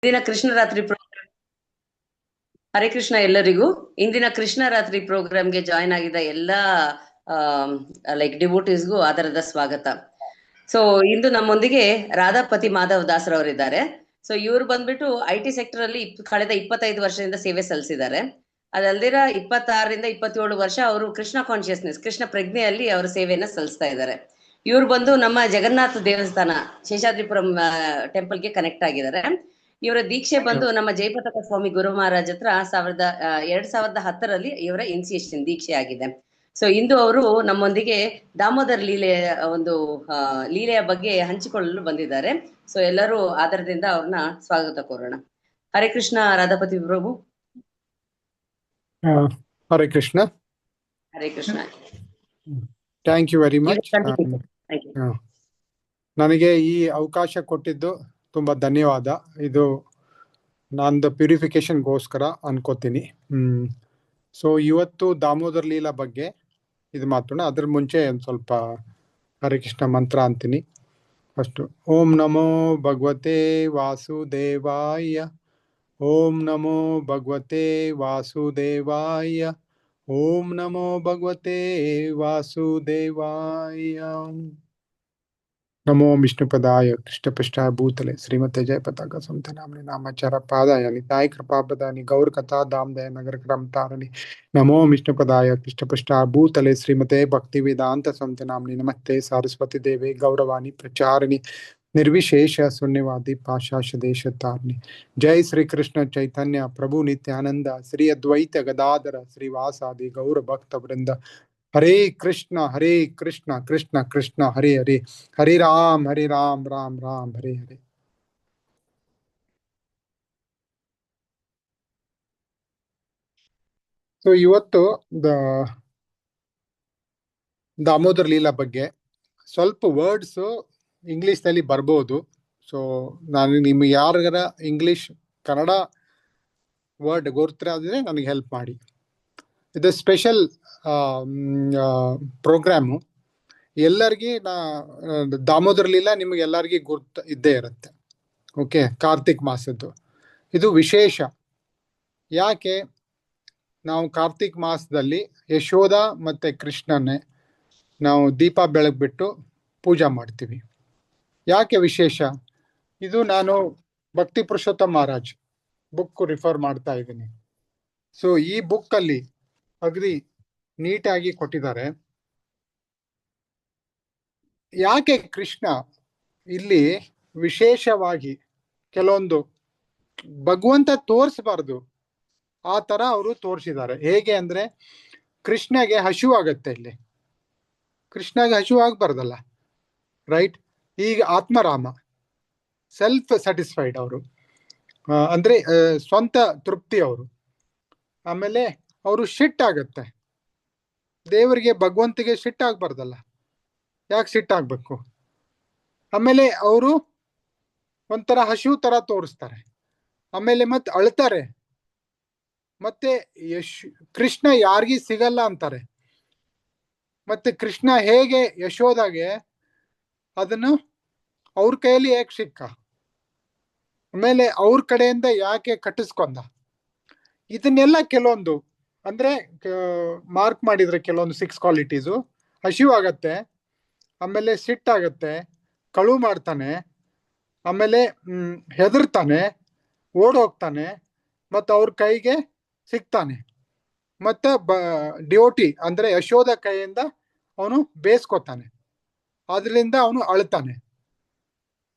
ಇಂದಿನ ಕೃಷ್ಣ ರಾತ್ರಿ ಹರೇ ಕೃಷ್ಣ ಎಲ್ಲರಿಗೂ. ಇಂದಿನ ಕೃಷ್ಣ ರಾತ್ರಿ ಪ್ರೋಗ್ರಾಮ್ಗೆ ಜಾಯ್ನ್ ಆಗಿದ್ದ ಎಲ್ಲಾ ಲೈಕ್ ಡಿವೋಟೀಸ್ಗೂ ಆದರದ ಸ್ವಾಗತ. ಸೊ ಇಂದು ನಮ್ಮೊಂದಿಗೆ ರಾಧಾಪತಿ ಮಾಧವ್ ದಾಸರವರಿದ್ದಾರೆ. ಸೊ ಇವ್ರು ಬಂದ್ಬಿಟ್ಟು IT ಸೆಕ್ಟರ್ ಅಲ್ಲಿ ಕಳೆದ 25 ವರ್ಷದಿಂದ ಸೇವೆ ಸಲ್ಲಿಸಿದ್ದಾರೆ. ಅದಲ್ದಿರ 26ರಿಂದ 27 ವರ್ಷ ಅವರು ಕೃಷ್ಣ ಕಾನ್ಶಿಯಸ್ನೆಸ್, ಕೃಷ್ಣ ಪ್ರಜ್ಞೆಯಲ್ಲಿ ಅವರ ಸೇವೆಯನ್ನ ಸಲ್ಲಿಸ್ತಾ ಇದ್ದಾರೆ. ಇವ್ರು ಬಂದು ನಮ್ಮ ಜಗನ್ನಾಥ ದೇವಸ್ಥಾನ ಶೇಷಾದ್ರಿಪುರಂ ಟೆಂಪಲ್ಗೆ ಕನೆಕ್ಟ್ ಆಗಿದ್ದಾರೆ. ಇವರ ದೀಕ್ಷೆ ಬಂದು ನಮ್ಮ ಜಯಪತಾಕ ಸ್ವಾಮಿ ಗುರು ಮಹಾರಾಜ್ ಹತ್ರ 2010ರಲ್ಲಿ ಇವರ ಇನಿಸಿಯೇಷನ್ ದೀಕ್ಷೆ ಆಗಿದೆ. ಸೊ ಇಂದು ಅವರು ನಮ್ಮೊಂದಿಗೆ ದಾಮೋದರ್ ಒಂದು ಲೀಲೆಯ ಬಗ್ಗೆ ಹಂಚಿಕೊಳ್ಳಲು ಬಂದಿದ್ದಾರೆ. ಸೊ ಎಲ್ಲರೂ ಆದರದಿಂದ ಅವ್ರನ್ನ ಸ್ವಾಗತ ಕೋರೋಣ. Hare Krishna Radhapati Prabhu. Hare Krishna. Hare Krishna. Thank you very much. ನನಗೆ ಈ ಅವಕಾಶ ಕೊಟ್ಟಿದ್ದು ತುಂಬಾ ಧನ್ಯವಾದ. ಇದು ನಂದು ಪ್ಯೂರಿಫಿಕೇಶನ್ಗೋಸ್ಕರ ಅನ್ಕೋತೀನಿ. ಸೊ ಇವತ್ತು ದಾಮೋದರ್ ಲೀಲಾ ಬಗ್ಗೆ ಇದು ಮಾತೋಣ. ಅದ್ರ ಮುಂಚೆ ಒಂದು ಸ್ವಲ್ಪ ಹರೇ ಕೃಷ್ಣ ಮಂತ್ರ ಅಂತೀನಿ. ಫಸ್ಟು ಓಂ ನಮೋ ಭಗವತೆ ವಾಸುದೇವಾಯ, ಓಂ ನಮೋ ಭಗವತೆ ವಾಸುದೇವಾಯ, ಓಂ ನಮೋ ಭಗವತೆ ವಾಸುದೇವಾಯ. ನಮೋ ವಿಷ್ಣುಪದಾಯ ಕೃಷ್ಣಪೃಷ್ಠಾಯ ಭೂತಲೆ ಶ್ರೀಮತೆ ಜಯಪತಾಕ ಸಂತೆ ನಾಮನಿ ನಾಮಾಚಾರ ಪಾದಾಯ ನಿತಾಯ ಕೃಪಾಪದಾನಿ ಗೌರ ಕಥಾ ಧಾಮದಯ ನಗರ ಕ್ರಮ ತಾರಣಿ. ನಮೋ ವಿಷ್ಣುಪದಾಯ ಕೃಷ್ಣಪೃಷ್ಠಾಯ ಭೂತಲೆ ಶ್ರೀಮತೆ ಭಕ್ತಿ ವೇದಾಂತ ಸಂತೆ ನಾಮನಿ ನಮಸ್ತೆ ಸಾರಸ್ವತಿ ದೇವಿ ಗೌರವಾಣಿ ಪ್ರಚಾರಿಣಿ ನಿರ್ವಿಶೇಷ ಶೂನ್ಯವಾದಿ ಪಾಶಾಶ ದೇಶ ತಾರಿಣಿ. ಜೈ ಶ್ರೀ ಕೃಷ್ಣ ಚೈತನ್ಯ ಪ್ರಭು ನಿತ್ಯಾನಂದ ಶ್ರೀ ಅದ್ವೈತ ಗದಾಧರ ಶ್ರೀವಾಸಾದಿ ಗೌರ ಭಕ್ತ ವೃಂದ. ಹರೇ ಕೃಷ್ಣ ಕೃಷ್ಣ ಕೃಷ್ಣ ಹರೇ ಹರೇ, ಹರೇ ರಾಮ್ ರಾಮ್ ರಾಮ್ ಹರೇ ಹರೇ. ಸೊ ಇವತ್ತು ದಾಮೋದರ್ ಲೀಲಾ ಬಗ್ಗೆ ಸ್ವಲ್ಪ ವರ್ಡ್ಸ್ ಇಂಗ್ಲಿಷ್ ನಲ್ಲಿ ಬರ್ಬೋದು. ಸೊ ನಾನು ನಿಮ್ಗೆ ಯಾರಿಗಾರ ಇಂಗ್ಲಿಷ್ ಕನ್ನಡ ವರ್ಡ್ ಗೊತ್ತಿರಾದ್ರೆ ನನಗೆ ಹೆಲ್ಪ್ ಮಾಡಿ. ಇದು ಸ್ಪೆಷಲ್ ಪ್ರೋಗ್ರಾಮು. ಎಲ್ಲರಿಗೂ ದಾಮೋದರ್ ಲೀಲಾ ನಿಮ್ಗೆ ಎಲ್ಲರಿಗೂ ಗುರ್ತು ಇದ್ದೇ ಇರುತ್ತೆ. ಓಕೆ, ಕಾರ್ತಿಕ್ ಮಾಸದ್ದು ಇದು ವಿಶೇಷ. ಯಾಕೆ ನಾವು ಕಾರ್ತಿಕ್ ಮಾಸದಲ್ಲಿ ಯಶೋಧ ಮತ್ತೆ ಕೃಷ್ಣನೇ ನಾವು ದೀಪ ಬೆಳಗ್ಬಿಟ್ಟು ಪೂಜಾ ಮಾಡ್ತೀವಿ. ಯಾಕೆ ವಿಶೇಷ? ಇದು ನಾನು ಭಕ್ತಿ ಪುರುಷೋತ್ತಮ್ ಮಹಾರಾಜ್ ಬುಕ್ ರಿಫರ್ ಮಾಡ್ತಾ ಇದ್ದೀನಿ. ಸೊ ಈ ಬುಕ್ ಅಲ್ಲಿ ಅಗ್ರಿ ನೀಟಾಗಿ ಕೊಟ್ಟಿದ್ದಾರೆ. ಯಾಕೆ ಕೃಷ್ಣ ಇಲ್ಲಿ ವಿಶೇಷವಾಗಿ ಕೆಲವೊಂದು ಭಗವಂತ ತೋರಿಸಬಾರ್ದು ಆ ತರ ಅವರು ತೋರಿಸಿದ್ದಾರೆ. ಹೇಗೆ ಅಂದ್ರೆ ಕೃಷ್ಣಗೆ ಹಸಿವು ಆಗತ್ತೆ. ಇಲ್ಲಿ ಕೃಷ್ಣಗೆ ಹಸಿವು ಆಗ್ಬಾರ್ದಲ್ಲ, ರೈಟ್? ಈಗ ಆತ್ಮರಾಮ ಸೆಲ್ಫ್ ಸ್ಯಾಟಿಸ್ಫೈಡ್ ಅವರು, ಅಂದ್ರೆ ಸ್ವಂತ ತೃಪ್ತಿ ಅವರು. ಆಮೇಲೆ ಅವರು ಸಿಟ್ಟಾಗತ್ತೆ ದೇವರಿಗೆ, ಭಗವಂತಿಗೆ ಸಿಟ್ಟಾಗ್ಬಾರ್ದಲ್ಲ. ಯಾಕೆ ಸಿಟ್ಟಾಗ್ಬೇಕು? ಆಮೇಲೆ ಅವರು ಒಂಥರ ಹಸಿವು ತರ ತೋರಿಸ್ತಾರೆ. ಆಮೇಲೆ ಮತ್ತೆ ಅಳ್ತಾರೆ. ಮತ್ತೆ ಕೃಷ್ಣ ಯಾರಿಗೂ ಸಿಗಲ್ಲ ಅಂತಾರೆ. ಮತ್ತೆ ಕೃಷ್ಣ ಹೇಗೆ ಯಶೋದಾಗೆ ಅದನ್ನು ಅವ್ರ ಕೈಯಲ್ಲಿ ಯಾಕೆ ಸಿಕ್ಕ, ಆಮೇಲೆ ಅವ್ರ ಕಡೆಯಿಂದ ಯಾಕೆ ಕಟ್ಟಿಸ್ಕೊಂಡ, ಇದನ್ನೆಲ್ಲ ಕೆಲವೊಂದು ಅಂದ್ರೆ ಮಾರ್ಕ್ ಮಾಡಿದ್ರೆ ಕೆಲವೊಂದು 6 ಕ್ವಾಲಿಟೀಸು. ಹಸಿವು ಆಗತ್ತೆ, ಆಮೇಲೆ ಸಿಟ್ಟಾಗತ್ತೆ, ಕಳು ಮಾಡ್ತಾನೆ, ಆಮೇಲೆ ಹೆದರ್ತಾನೆ, ಓಡೋಗ್ತಾನೆ, ಮತ್ತು ಅವ್ರ ಕೈಗೆ ಸಿಗ್ತಾನೆ, ಮತ್ತೆ ಡ್ಯೂಟಿ ಅಂದ್ರೆ ಯಶೋಧ ಕೈಯಿಂದ ಅವನು ಬೇಯಿಸ್ಕೊತಾನೆ, ಅದರಿಂದ ಅವನು ಅಳ್ತಾನೆ.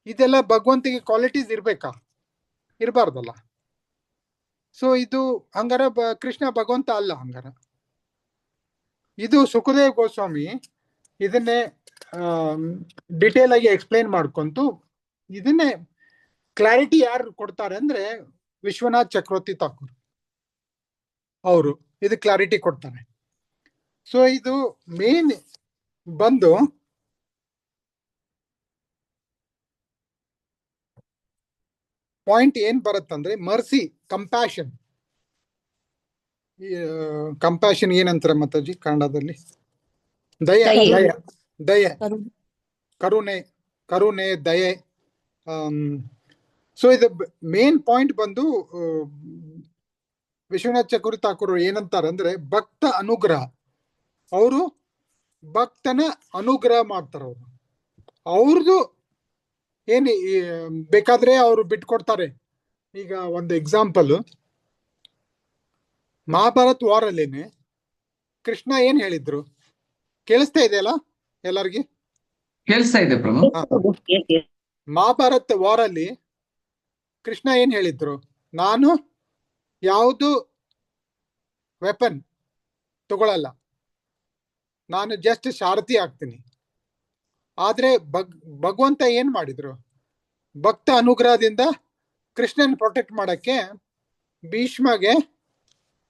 ಇದೆಲ್ಲ ಭಗವಂತಿಗೆ ಕ್ವಾಲಿಟೀಸ್ ಇರ್ಬೇಕಾ? ಇರಬಾರ್ದಲ್ಲ. ಸೊ ಇದು ಹಂಗಾರ ಕೃಷ್ಣ ಭಗವಂತ ಅಲ್ಲ. ಹಂಗಾರ ಇದು ಸುಖದೇವ್ ಗೋಸ್ವಾಮಿ ಇದನ್ನೇ ಡಿಟೇಲ್ ಆಗಿ ಎಕ್ಸ್ಪ್ಲೇನ್ ಮಾಡ್ಕೊಂತು ಇದನ್ನೇ ಕ್ಲಾರಿಟಿ ಯಾರು ಕೊಡ್ತಾರೆ ಅಂದ್ರೆ ವಿಶ್ವನಾಥ್ ಚಕ್ರವರ್ತಿ ಠಾಕೂರ್ ಅವರು ಇದು ಕ್ಲಾರಿಟಿ ಕೊಡ್ತಾರೆ. ಸೊ ಇದು ಮೇನ್ ಬಂದು ಪಾಯಿಂಟ್ ಏನ್ ಬರುತ್ತಂದ್ರೆ ಮರ್ಸಿ, ಕಂಪ್ಯಾಷನ್. ಕಂಪ್ಯಾಷನ್ ಏನಂತಾರೆ ಮಾತಾಜಿ ಕನ್ನಡದಲ್ಲಿ? ದಯೆ, ದಯೆ, ಕರುಣೆ, ದಯೆ, ಸೊ ಇದು ಮೇನ್ ಪಾಯಿಂಟ್ ಬಂದು ವಿಶ್ವನಾಥ್ ಚಕ್ರವರ್ತಿ ಠಾಕೂರ್ ಏನಂತಾರೆ ಅಂದ್ರೆ ಭಕ್ತ ಅನುಗ್ರಹ. ಅವರು ಭಕ್ತನ ಅನುಗ್ರಹ ಮಾಡ್ತಾರೆ. ಅವ್ರದ್ದು ಏನು ಬೇಕಾದ್ರೆ ಅವರು ಬಿಟ್ಕೊಡ್ತಾರೆ. ಈಗ ಒಂದು ಎಕ್ಸಾಂಪಲ್, ಮಹಾಭಾರತ್ ವಾರ್ ಅಲ್ಲೇನೆ ಕೃಷ್ಣ ಏನ್ ಹೇಳಿದ್ರು? ಕೇಳಿಸ್ತಾ ಇದೆಯಲ್ಲ ಎಲ್ಲರಿಗೆ? ಕೇಳಿಸ್ತಾ ಇದೆ ಪ್ರಭು. ಮಹಾಭಾರತ್ ವಾರ್ ಅಲ್ಲಿ ಕೃಷ್ಣ ಏನ್ ಹೇಳಿದ್ರು? ನಾನು ಯಾವುದು ವೆಪನ್ ತಗೊಳಲ್ಲ, ನಾನು ಜಸ್ಟ್ ಸಾರಥಿ ಆಗ್ತೀನಿ. ಆದ್ರೆ ಭಗವಂತ ಏನ್ ಮಾಡಿದ್ರು? ಭಕ್ತ ಅನುಗ್ರಹದಿಂದ ಕೃಷ್ಣನ್ ಪ್ರೊಟೆಕ್ಟ್ ಮಾಡಕ್ಕೆ ಭೀಷ್ಮಗೆ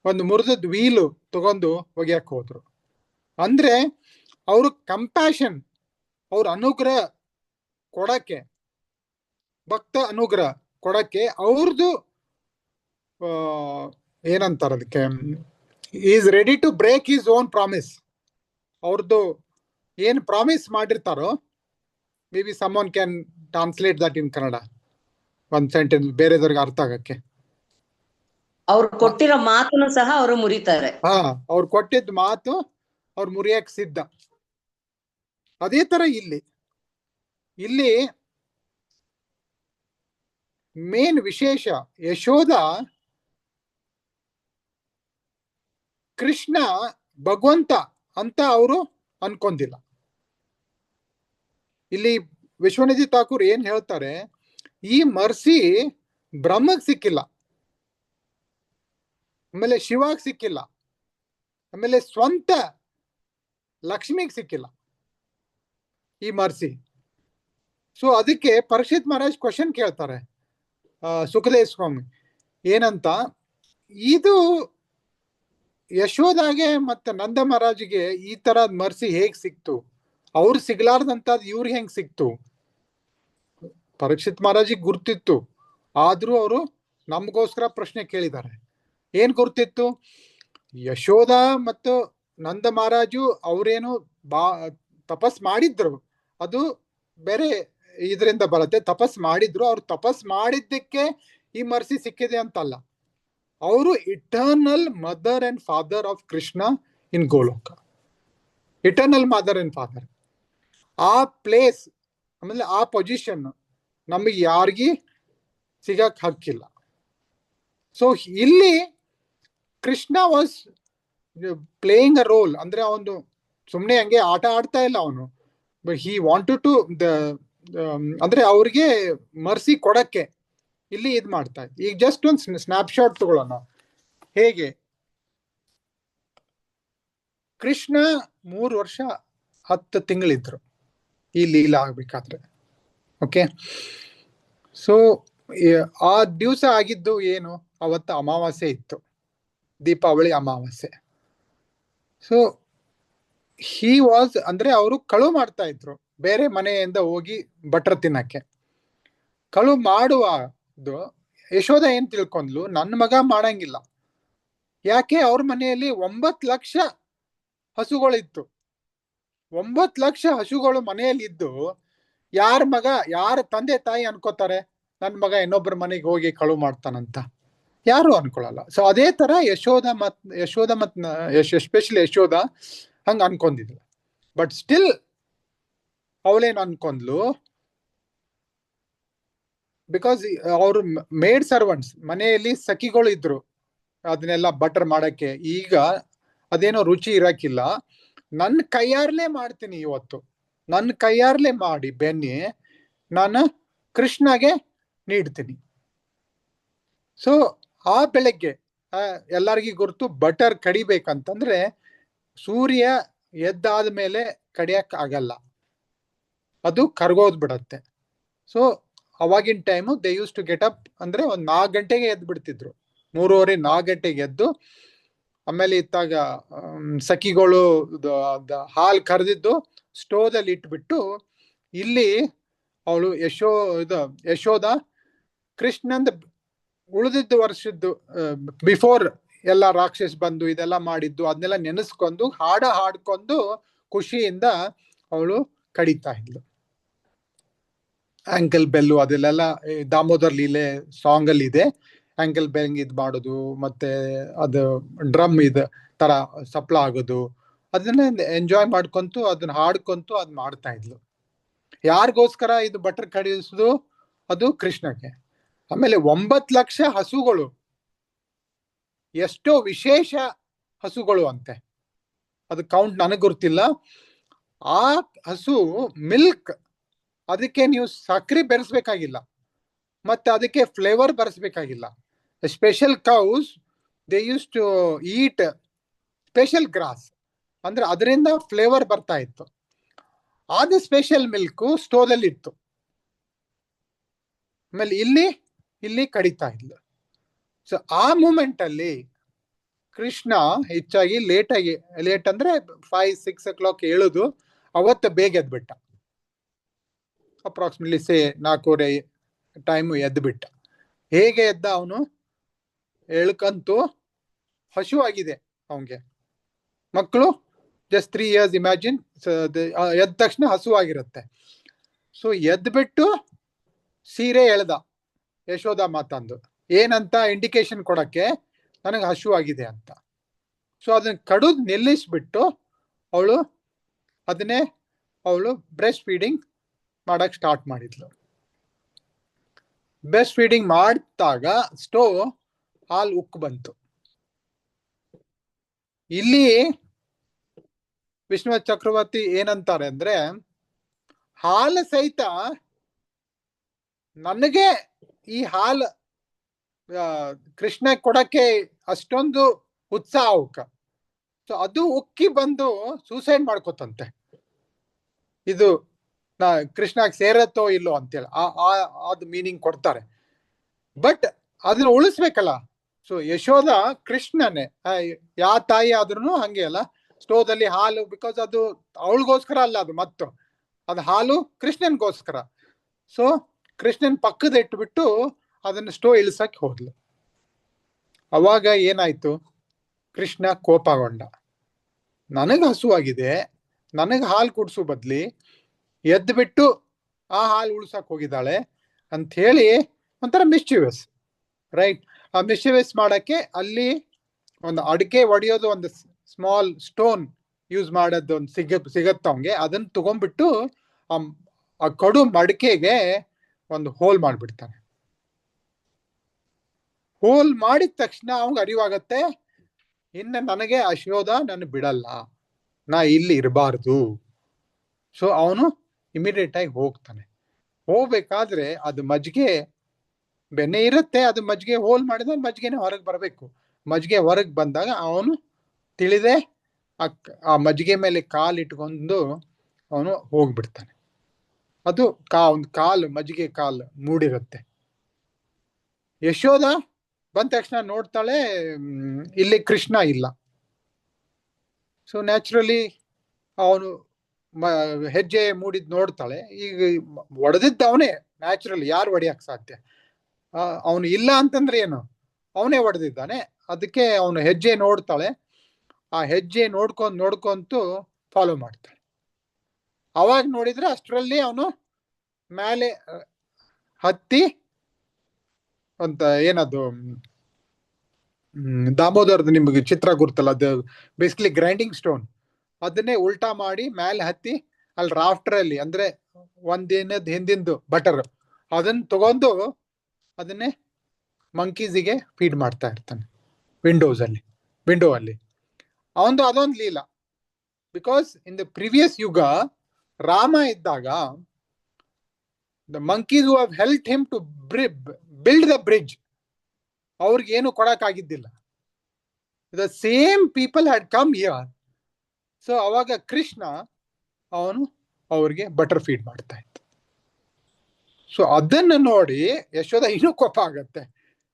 ಒಂದು ಮುರಿದದ್ ವೀಲು ತಗೊಂಡು ಒಗೆಯಕ್ ಹೋದ್ರು. ಅಂದ್ರೆ ಅವರು ಕಂಪ್ಯಾಷನ್, ಅವ್ರ ಅನುಗ್ರಹ ಕೊಡಕ್ಕೆ, ಭಕ್ತ ಅನುಗ್ರಹ ಕೊಡಕ್ಕೆ ಅವ್ರದ್ದು ಏನಂತಾರ ಅದಕ್ಕೆ, is ready to break his own promise. ಅವ್ರದ್ದು ಏನ್ ಪ್ರಾಮಿಸ್ ಮಾಡಿರ್ತಾರೋ, maybe someone can translate that in Kannada, ಒಂದ್ ಸೆಂಟೆನ್ಸ್ ಬೇರೆದವ್ರಿಗೆ ಅರ್ಥ ಆಗಕ್ಕೆ. ಅವ್ರು ಕೊಟ್ಟಿರೋ ಮಾತನ್ನು ಸಹ ಅವರು ಮುರಿತಾರೆ. ಅವ್ರು ಕೊಟ್ಟಿದ್ದ ಮಾತು ಅವ್ರು ಮುರಿಯಕ್ ಸಿದ್ಧ. ಅದೇ ತರ ಇಲ್ಲಿ ಮೇನ್ ವಿಶೇಷ, ಯಶೋಧ ಕೃಷ್ಣ ಭಗವಂತ ಅಂತ ಅವರು ಅನ್ಕೊಂಡಿಲ್ಲ. ಇಲ್ಲಿ ವಿಶ್ವನಾಥ್ ಠಾಕೂರ್ ಏನ್ ಹೇಳ್ತಾರೆ, ಈ ಮರ್ಸಿ ಬ್ರಹ್ಮಗ್ ಸಿಕ್ಕಿಲ್ಲ, ಆಮೇಲೆ ಶಿವಾಗ್ ಸಿಕ್ಕಿಲ್ಲ, ಆಮೇಲೆ ಸ್ವಂತ ಲಕ್ಷ್ಮಿಗ್ ಸಿಕ್ಕಿಲ್ಲ ಈ ಮರ್ಸಿ. ಸೊ ಅದಕ್ಕೆ ಪರೀಕ್ಷಿತ್ ಮಹಾರಾಜ್ ಕ್ವಶನ್ ಕೇಳ್ತಾರೆ ಸುಖದೇವ್ ಸ್ವಾಮಿ ಏನಂತ, ಇದು ಯಶೋದಾಗೆ ಮತ್ತೆ ನಂದ ಮಹಾರಾಜಿಗೆ ಈ ತರ ಮರ್ಸಿ ಹೇಗ್ ಸಿಕ್ತು? ಅವ್ರು ಸಿಗ್ಲಾರ್ದಂತದ್ ಇವ್ರಿಗೆ ಹೆಂಗ್ ಸಿಕ್ತು? ಪರೀಕ್ಷಿತ್ ಮಹಾರಾಜಿಗೆ ಗುರ್ತಿತ್ತು, ಆದ್ರೂ ಅವರು ನಮಗೋಸ್ಕರ ಪ್ರಶ್ನೆ ಕೇಳಿದ್ದಾರೆ. ಏನ್ ಗುರ್ತಿತ್ತು? ಯಶೋಧ ಮತ್ತು ನಂದ ಮಹಾರಾಜು ಅವ್ರೇನು ತಪಸ್ ಮಾಡಿದ್ರು, ಅದು ಬೇರೆ ಇದರಿಂದ ಬರುತ್ತೆ. ತಪಸ್ ಮಾಡಿದ್ರು, ಅವ್ರು ತಪಸ್ ಮಾಡಿದ್ದಕ್ಕೆ ಈ ಮರ್ಸಿ ಸಿಕ್ಕಿದೆ ಅಂತಲ್ಲ. ಅವರು eternal mother and father of Krishna in Goloka, eternal mother and father. ಆ ಪ್ಲೇಸ್ ಆಮೇಲೆ ಆ ಪೊಸಿಷನ್ ನಮಗೆ ಯಾರಿಗಿ ಸಿಗಕ್ ಹಕ್ಕಿಲ್ಲ. ಸೊ ಇಲ್ಲಿ Krishna was playing a role. ಅಂದ್ರೆ ಅವನು ಸುಮ್ಮನೆ ಹಂಗೆ ಆಟ ಆಡ್ತಾ ಇಲ್ಲ ಅವನು, ಬಟ್ ಹಿ ವಾಂಟೆಡ್ ಟು ಅಂದ್ರೆ ಅವ್ರಿಗೆ ಮರ್ಸಿ ಕೊಡಕ್ಕೆ ಇಲ್ಲಿ ಇದ್ ಮಾಡ್ತಾ. ಈಗ ಜಸ್ಟ್ ಒಂದು ಸ್ನ್ಯಾಪ್ಶಾಟ್ ತಗೊಳ್ಳೋಣ. ಹೇಗೆ ಕೃಷ್ಣ 3 ವರ್ಷ 10 ತಿಂಗಳಿದ್ರು ಈ ಲೀಲಾ ಆಗ್ಬೇಕಾದ್ರೆ. ಓಕೆ, ಸೊ ಆ ದಿವಸ ಆಗಿದ್ದು ಏನು? ಅವತ್ತು ಅಮಾವಾಸ್ಯೆ ಇತ್ತು, ದೀಪಾವಳಿ ಅಮಾವಾಸ್ಯೆ. ಸೊ ಹಿ ವಾಸ್, ಅಂದ್ರೆ ಅವರು ಕಳು ಮಾಡ್ತಾ ಇದ್ರು ಬೇರೆ ಮನೆಯಿಂದ ಹೋಗಿ ಬಟ್ರ ತಿನ್ನಕ್ಕೆ. ಕಳು ಮಾಡುವುದು ಯಶೋಧ ಏನ್ ತಿಳ್ಕೊಂಡ್ಲು, ನನ್ನ ಮಗ ಮಾಡಂಗಿಲ್ಲ. ಯಾಕೆ? ಅವ್ರ ಮನೆಯಲ್ಲಿ 9 ಲಕ್ಷ ಹಸುಗಳಿತ್ತು. 9 ಲಕ್ಷ ಹಸುಗಳು ಮನೆಯಲ್ಲಿ ಇದ್ದು ಯಾರ ಮಗ, ಯಾರ ತಂದೆ ತಾಯಿ ಅನ್ಕೋತಾರೆ ನನ್ನ ಮಗ ಇನ್ನೊಬ್ಬರ ಮನೆಗೆ ಹೋಗಿ ಕಳು ಮಾಡ್ತಾನಂತ? ಯಾರು ಅನ್ಕೊಳಲ್ಲ. ಸೊ ಅದೇ ತರ ಯಶೋಧ ಮತ್ ಎಸ್ಪೆಷಲಿ ಯಶೋಧ ಹಂಗ ಅನ್ಕೊಂಡಿದ್ಲು. ಬಟ್ ಸ್ಟಿಲ್ ಅವಳೇನ್ ಅನ್ಕೊಂಡ್ಲು, ಬಿಕಾಸ್ ಅವ್ರು ಮೇಡ್ ಸರ್ವೆಂಟ್ಸ್, ಮನೆಯಲ್ಲಿ ಸಖಿಗಳು ಇದ್ರು ಅದನ್ನೆಲ್ಲ ಬಟರ್ ಮಾಡಕ್ಕೆ. ಈಗ ಅದೇನೋ ರುಚಿ ಇರಕ್ಕಿಲ್ಲ, ನನ್ನ ಕೈಯಾರ್ಲೆ ಮಾಡ್ತೀನಿ ಇವತ್ತು, ನನ್ನ ಕೈಯಾರ್ಲೆ ಮಾಡಿ ಬೆನ್ನಿ ನಾನು ಕೃಷ್ಣಗೆ ನೀಡ್ತೀನಿ. ಸೊ ಆ ಬೆಳಗ್ಗೆ ಎಲ್ಲರಿಗೂ ಗುರ್ತು, ಬಟರ್ ಕಡಿಬೇಕಂತಂದ್ರೆ ಸೂರ್ಯ ಎದ್ದಾದ ಮೇಲೆ ಕಡಿಯಕ್ ಆಗಲ್ಲ, ಅದು ಕರ್ಗೋದ್ ಬಿಡತ್ತೆ. ಸೊ ಅವಾಗಿನ time they use to get up, ಅಂದ್ರೆ ಒಂದು 4 ಗಂಟೆಗೆ ಎದ್ದು ಬಿಡ್ತಿದ್ರು, 3:30 4 ಗಂಟೆಗೆ ಎದ್ದು. ಆಮೇಲೆ ಇತ್ತಾಗ ಸಖಿಗಳು ಹಾಲು ಕರೆದಿದ್ದು ಸ್ಟೋವ್ದಲ್ಲಿ ಇಟ್ಬಿಟ್ಟು, ಇಲ್ಲಿ ಅವಳು ಯಶೋಧ ಕೃಷ್ಣಂದ ಉಳಿದಿದ್ದು ವರ್ಷದ್ದು ಬಿಫೋರ್ ಎಲ್ಲ ರಾಕ್ಷಸ್ ಬಂದು ಇದೆಲ್ಲ ಮಾಡಿದ್ದು ಅದನ್ನೆಲ್ಲ ನೆನೆಸ್ಕೊಂಡು ಹಾಡ್ಕೊಂಡು ಖುಷಿಯಿಂದ ಅವಳು ಕಡಿತಾ ಇದ್ಲು. ಆಂಕಲ್ ಬೆಲ್ಲು ಅದೆಲ್ಲ ದಾಮೋದರ್ ಲೀಲೆ ಸಾಂಗ್ ಅಲ್ಲಿ ಇದೆ. ಆಂಕಲ್ ಬೆಲ್ ಇದ್ ಮಾಡೋದು, ಮತ್ತೆ ಅದು ಡ್ರಮ್ ಇದ್ ತರ ಸಪ್ಲ ಆಗೋದು, ಅದನ್ನ ಎಂಜಾಯ್ ಮಾಡ್ಕೊಂತು ಅದನ್ನ ಹಾಡ್ಕೊಂತು ಅದ್ ಮಾಡ್ತಾ ಇದ್ಲು. ಯಾರಿಗೋಸ್ಕರ ಇದು ಬಟರ್ ಕಡಿಸೋದು? ಅದು ಕೃಷ್ಣಕ್ಕೆ. ಆಮೇಲೆ 9 ಲಕ್ಷ ಹಸುಗಳು, ಎಷ್ಟೋ ವಿಶೇಷ ಹಸುಗಳು ಅಂತೆ, ಅದು ಕೌಂಟ್ ನನಗ್ ಗೊತ್ತಿಲ್ಲ. ಆ ಹಸು ಮಿಲ್ಕ್, ಅದಕ್ಕೆ ನೀವು ಸಕ್ಕರೆ ಬೆರೆಸ್ಬೇಕಾಗಿಲ್ಲ, ಮತ್ತೆ ಅದಕ್ಕೆ ಫ್ಲೇವರ್ ಬೆರೆಸ್ಬೇಕಾಗಿಲ್ಲ. Special cows they use to eat special grass, ಅಂದ್ರೆ ಅದರಿಂದ ಫ್ಲೇವರ್ ಬರ್ತಾ ಇತ್ತು. ಆದ ಸ್ಪೆಷಲ್ ಮಿಲ್ಕ್ ಸ್ಟೋದಲ್ಲಿ ಇತ್ತು. ಆಮೇಲೆ ಇಲ್ಲಿ ಕಡಿತಾ ಇದ್ಲು. ಸೊ ಆ ಮೂಮೆಂಟ್ ಅಲ್ಲಿ ಕೃಷ್ಣ ಹೆಚ್ಚಾಗಿ ಲೇಟ್ ಅಂದ್ರೆ 5-6 o'clock ಹೇಳುದು, ಅವತ್ತು ಬೇಗ ಎದ್ಬಿಟ್ಟ. Approximately 4:15 time ಎದ್ಬಿಟ್ಟ. ಹೇಗೆ ಎದ್ದ ಅವನು? ಹೇಳ್ಕಂತೂ ಹಸುವಾಗಿದೆ ಅವನಿಗೆ. ಮಕ್ಕಳು ಜಸ್ಟ್ 3 years ಇಮ್ಯಾಜಿನ್, ಎದ್ದ ತಕ್ಷಣ ಹಸುವಾಗಿರುತ್ತೆ. ಸೊ ಎದ್ಬಿಟ್ಟು ಸೀರೆ ಎಳ್ದ ಯಶೋಧ ಮಾತಂದು, ಏನಂತ ಇಂಡಿಕೇಶನ್ ಕೊಡಕ್ಕೆ, ನನಗೆ ಹಸುವಾಗಿದೆ ಅಂತ. ಸೊ ಅದನ್ನ ಕಡುದ್ ನಿಲ್ಲಿಸ್ಬಿಟ್ಟು ಅವಳು ಬ್ರೆಸ್ಟ್ ಫೀಡಿಂಗ್ ಮಾಡಕ್ ಸ್ಟಾರ್ಟ್ ಮಾಡಿದ್ಲು. ಬ್ರೆಸ್ಟ್ ಫೀಡಿಂಗ್ ಮಾಡಿದಾಗ ಹಾಲು ಉಕ್ಕು ಬಂತು. ಇಲ್ಲಿ ವಿಷ್ಣುವರ್ಧನ್ ಚಕ್ರವರ್ತಿ ಏನಂತಾರೆ ಅಂದ್ರೆ, ಹಾಲು ಸಹಿತ ನನಗೆ ಈ ಹಾಲು ಕೃಷ್ಣ ಕೊಡಕ್ಕೆ ಅಷ್ಟೊಂದು ಉತ್ಸಾಹ ಅವಕ್ಕ. ಸೊ ಅದು ಉಕ್ಕಿ ಬಂದು ಸೂಸೈಡ್ ಮಾಡ್ಕೋತಂತೆ. ಇದು ಕೃಷ್ಣಗ್ ಸೇರತ್ತೋ ಇಲ್ಲೋ ಅಂತೇಳಿ ಅದು ಮೀನಿಂಗ್ ಕೊಡ್ತಾರೆ. ಬಟ್ ಅದನ್ನ ಉಳಿಸ್ಬೇಕಲ್ಲ. ಸೊ ಯಶೋಧ ಕೃಷ್ಣನೇ, ಯಾವ ತಾಯಿ ಆದ್ರೂ ಹಂಗೆ ಅಲ್ಲ, ಸ್ಟೋದಲ್ಲಿ ಹಾಲು, ಬಿಕಾಸ್ ಅದು ಅವಳಿಗೋಸ್ಕರ ಅಲ್ಲ, ಅದು ಹಾಲು ಕೃಷ್ಣನ್ಗೋಸ್ಕರ. ಸೊ ಕೃಷ್ಣನ್ ಪಕ್ಕದ ಇಟ್ಬಿಟ್ಟು ಅದನ್ನ ಇಳಿಸಕ್ ಹೋದ್ಲು. ಅವಾಗ ಏನಾಯ್ತು? ಕೃಷ್ಣ ಕೋಪಗೊಂಡ. ನನಗ್ ಹಸುವಾಗಿದೆ, ನನಗ್ ಹಾಲು ಕುಡ್ಸು ಬದ್ಲಿ ಎದ್ಬಿಟ್ಟು ಆ ಹಾಲು ಉಳ್ಸಕ್ ಹೋಗಿದ್ದಾಳೆ ಅಂತ ಹೇಳಿ ಒಂಥರ ಮಿಸ್ಚಿವಸ್, ರೈಟ್? ಆ ಮಿಸ್ಚಿವಸ್ ಮಾಡಕ್ಕೆ ಅಲ್ಲಿ ಒಂದು ಅಡಿಕೆ ಒಡೆಯೋದು, ಒಂದು ಸ್ಮಾಲ್ ಸ್ಟೋನ್ ಯೂಸ್ ಮಾಡೋದು ಒಂದು ಸಿಗತ್ತ ಅವನ್ಗೆ. ಅದನ್ನ ತಗೊಂಡ್ಬಿಟ್ಟು ಆ ಕಡು ಮಡಿಕೆಗೆ ಒಂದು ಹೋಲ್ ಮಾಡ್ಬಿಡ್ತಾನೆ. ಹೋಲ್ ಮಾಡಿದ ತಕ್ಷಣ ಅವಂಗ ಅರಿವಾಗತ್ತೆ, ಇನ್ನು ನನಗೆ ಯಶೋಧ ನನ್ನ ಬಿಡಲ್ಲ, ನಾ ಇಲ್ಲಿ ಇರಬಾರ್ದು. ಸೊ ಅವನು ಇಮಿಡಿಯೇಟ್ ಆಗಿ ಹೋಗ್ತಾನೆ. ಹೋಗ್ಬೇಕಾದ್ರೆ ಅದು ಮಜ್ಜಿಗೆ ಬೆಣ್ಣೆ ಇರುತ್ತೆ, ಅದು ಮಜ್ಜಿಗೆ ಹೋಲ್ ಮಾಡಿದ್ರೆ ಮಜ್ಜಿಗೆನೆ ಹೊರಗೆ ಬರಬೇಕು. ಮಜ್ಜಿಗೆ ಹೊರಗೆ ಬಂದಾಗ ಅವನು ತಿಳಿದೆ ಆ ಮಜ್ಜಿಗೆ ಮೇಲೆ ಕಾಲಿಟ್ಕೊಂಡು ಅವನು ಹೋಗ್ಬಿಡ್ತಾನೆ. ಅದು ಒಂದು ಕಾಲು, ಮಜ್ಜಿಗೆ ಕಾಲು ಮೂಡಿರುತ್ತೆ. ಯಶೋಧ ಬಂದ ತಕ್ಷಣ ನೋಡ್ತಾಳೆ, ಇಲ್ಲಿ ಕೃಷ್ಣ ಇಲ್ಲ. ಸೊ ನ್ಯಾಚುರಲಿ ಅವನು ಹೆಜ್ಜೆ ಮೂಡಿದ್ ನೋಡ್ತಾಳೆ. ಈಗ ಒಡೆದಿದ್ದ ಅವನೇ, ನ್ಯಾಚುರಲಿ ಯಾರು ಹೊಡೆಯಕ್ ಸಾಧ್ಯ? ಅವನು ಇಲ್ಲ ಅಂತಂದ್ರೆ ಏನು, ಅವನೇ ಹೊಡೆದಿದ್ದಾನೆ. ಅದಕ್ಕೆ ಅವನು ಹೆಜ್ಜೆ ನೋಡ್ತಾಳೆ. ಆ ಹೆಜ್ಜೆ ನೋಡ್ಕೊಂತು ಫಾಲೋ ಮಾಡ್ತಾಳೆ. ಅವಾಗ ನೋಡಿದ್ರೆ ಅಷ್ಟರಲ್ಲಿ ಅವನು ಮೇಲೆ ಹತ್ತಿ ಅಂತ, ಏನದು ದಾಮೋದರದ ನಿಮ್ಗೆ ಚಿತ್ರ ಗುರ್ತಲ್ಲ, ಅದು ಬೇಸಿಕಲಿ ಗ್ರೈಂಡಿಂಗ್ ಸ್ಟೋನ್, ಅದನ್ನೇ ಉಲ್ಟಾ ಮಾಡಿ ಮೇಲೆ ಹತ್ತಿ ಅಲ್ಲಿ ರಾಫ್ಟರ್ ಅಲ್ಲಿ, ಅಂದ್ರೆ ಒಂದಿನದ ಹಿಂದಿಂದು ಬಟರ್, ಅದನ್ನ ತಗೊಂಡು ಅದನ್ನೇ ಮಂಕೀಸಿಗೆ ಫೀಡ್ ಮಾಡ್ತಾ ಇರ್ತಾನೆ ವಿಂಡೋ ಅಲ್ಲಿ. ಅದೊಂದು Leela. Because in the previous ಯುಗ ರಾಮ ಇದ್ದಾಗ the monkeys who have helped him to build the bridge, ಅವ್ರಿಗೆ ಏನು ಕೊಡಕ್ಕಾಗಿದ್ದಿಲ್ಲ. the same people had come here. So ಅವಾಗ ಕೃಷ್ಣ ಅವನು ಅವ್ರಿಗೆ ಬಟರ್ ಫೀಡ್ ಮಾಡ್ತಾ ಇತ್ತು. ಸೊ ಅದನ್ನ ನೋಡಿ ಯಶೋಧ ಇನ್ನೂ ಕೋಪ ಆಗತ್ತೆ,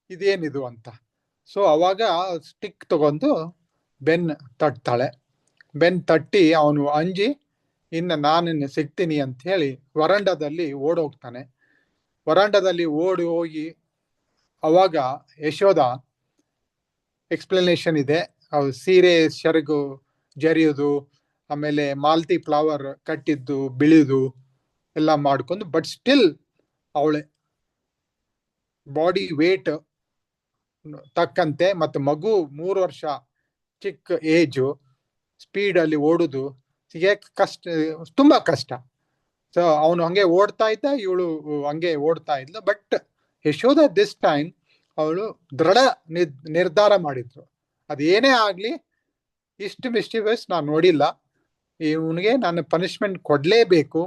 ಇದೇನಿದು ಅಂತ. ಸೊ ಅವಾಗ ಸ್ಟಿಕ್ ತಗೊಂಡು ಬೆನ್ ತಟ್ತಾಳೆ. ಬೆನ್ ತಟ್ಟಿ ಅವನು ಅಂಜಿ, ಇನ್ನು ನಾನು ಸಿಗ್ತೀನಿ ಅಂತ ಹೇಳಿ ವರಾಂಡದಲ್ಲಿ ಓಡೋಗ್ತಾನೆ. ವರಾಂಡದಲ್ಲಿ ಓಡಿ ಹೋಗಿ ಅವಾಗ ಯಶೋಧ ಎಕ್ಸ್ಪ್ಲನೇಷನ್ ಇದೆ. ಅವ್ರು ಸೀರೆ ಸೆರಗು ಜರಿಯೋದು, ಆಮೇಲೆ ಮಾಲ್ತಿ ಫ್ಲವರ್ ಕಟ್ಟಿದ್ದು ಬಿಳಿದು ಎಲ್ಲ ಮಾಡ್ಕೊಂಡು, ಬಟ್ ಸ್ಟಿಲ್ ಅವಳೆ ಬಾಡಿ ವೇಟ್ ತಕ್ಕಂತೆ ಮತ್ತು ಮಗು 3 ವರ್ಷ ಚಿಕ್ಕ ಏಜು, ಸ್ಪೀಡ್ ಅಲ್ಲಿ ಓಡುದು ಕಷ್ಟ, ತುಂಬಾ ಕಷ್ಟ. ಸೊ ಅವನು ಹಂಗೆ ಓಡ್ತಾ ಇದ್ದ, ಇವಳು ಹಂಗೆ ಓಡ್ತಾ ಇದ್ಲ. ಬಟ್ ಯಶೋಧ ದಿಸ್ ಟೈಮ್ ಅವಳು ದೃಢ ನಿರ್ಧಾರ ಮಾಡಿದ್ರು, ಅದೇನೇ ಆಗ್ಲಿ ಇಷ್ಟು ಮಿಸ್ಟಿವಸ್ ನಾನು ನೋಡಿಲ್ಲ, ಇವನಿಗೆ ನಾನು ಪನಿಷ್ಮೆಂಟ್ ಕೊಡ್ಲೇಬೇಕು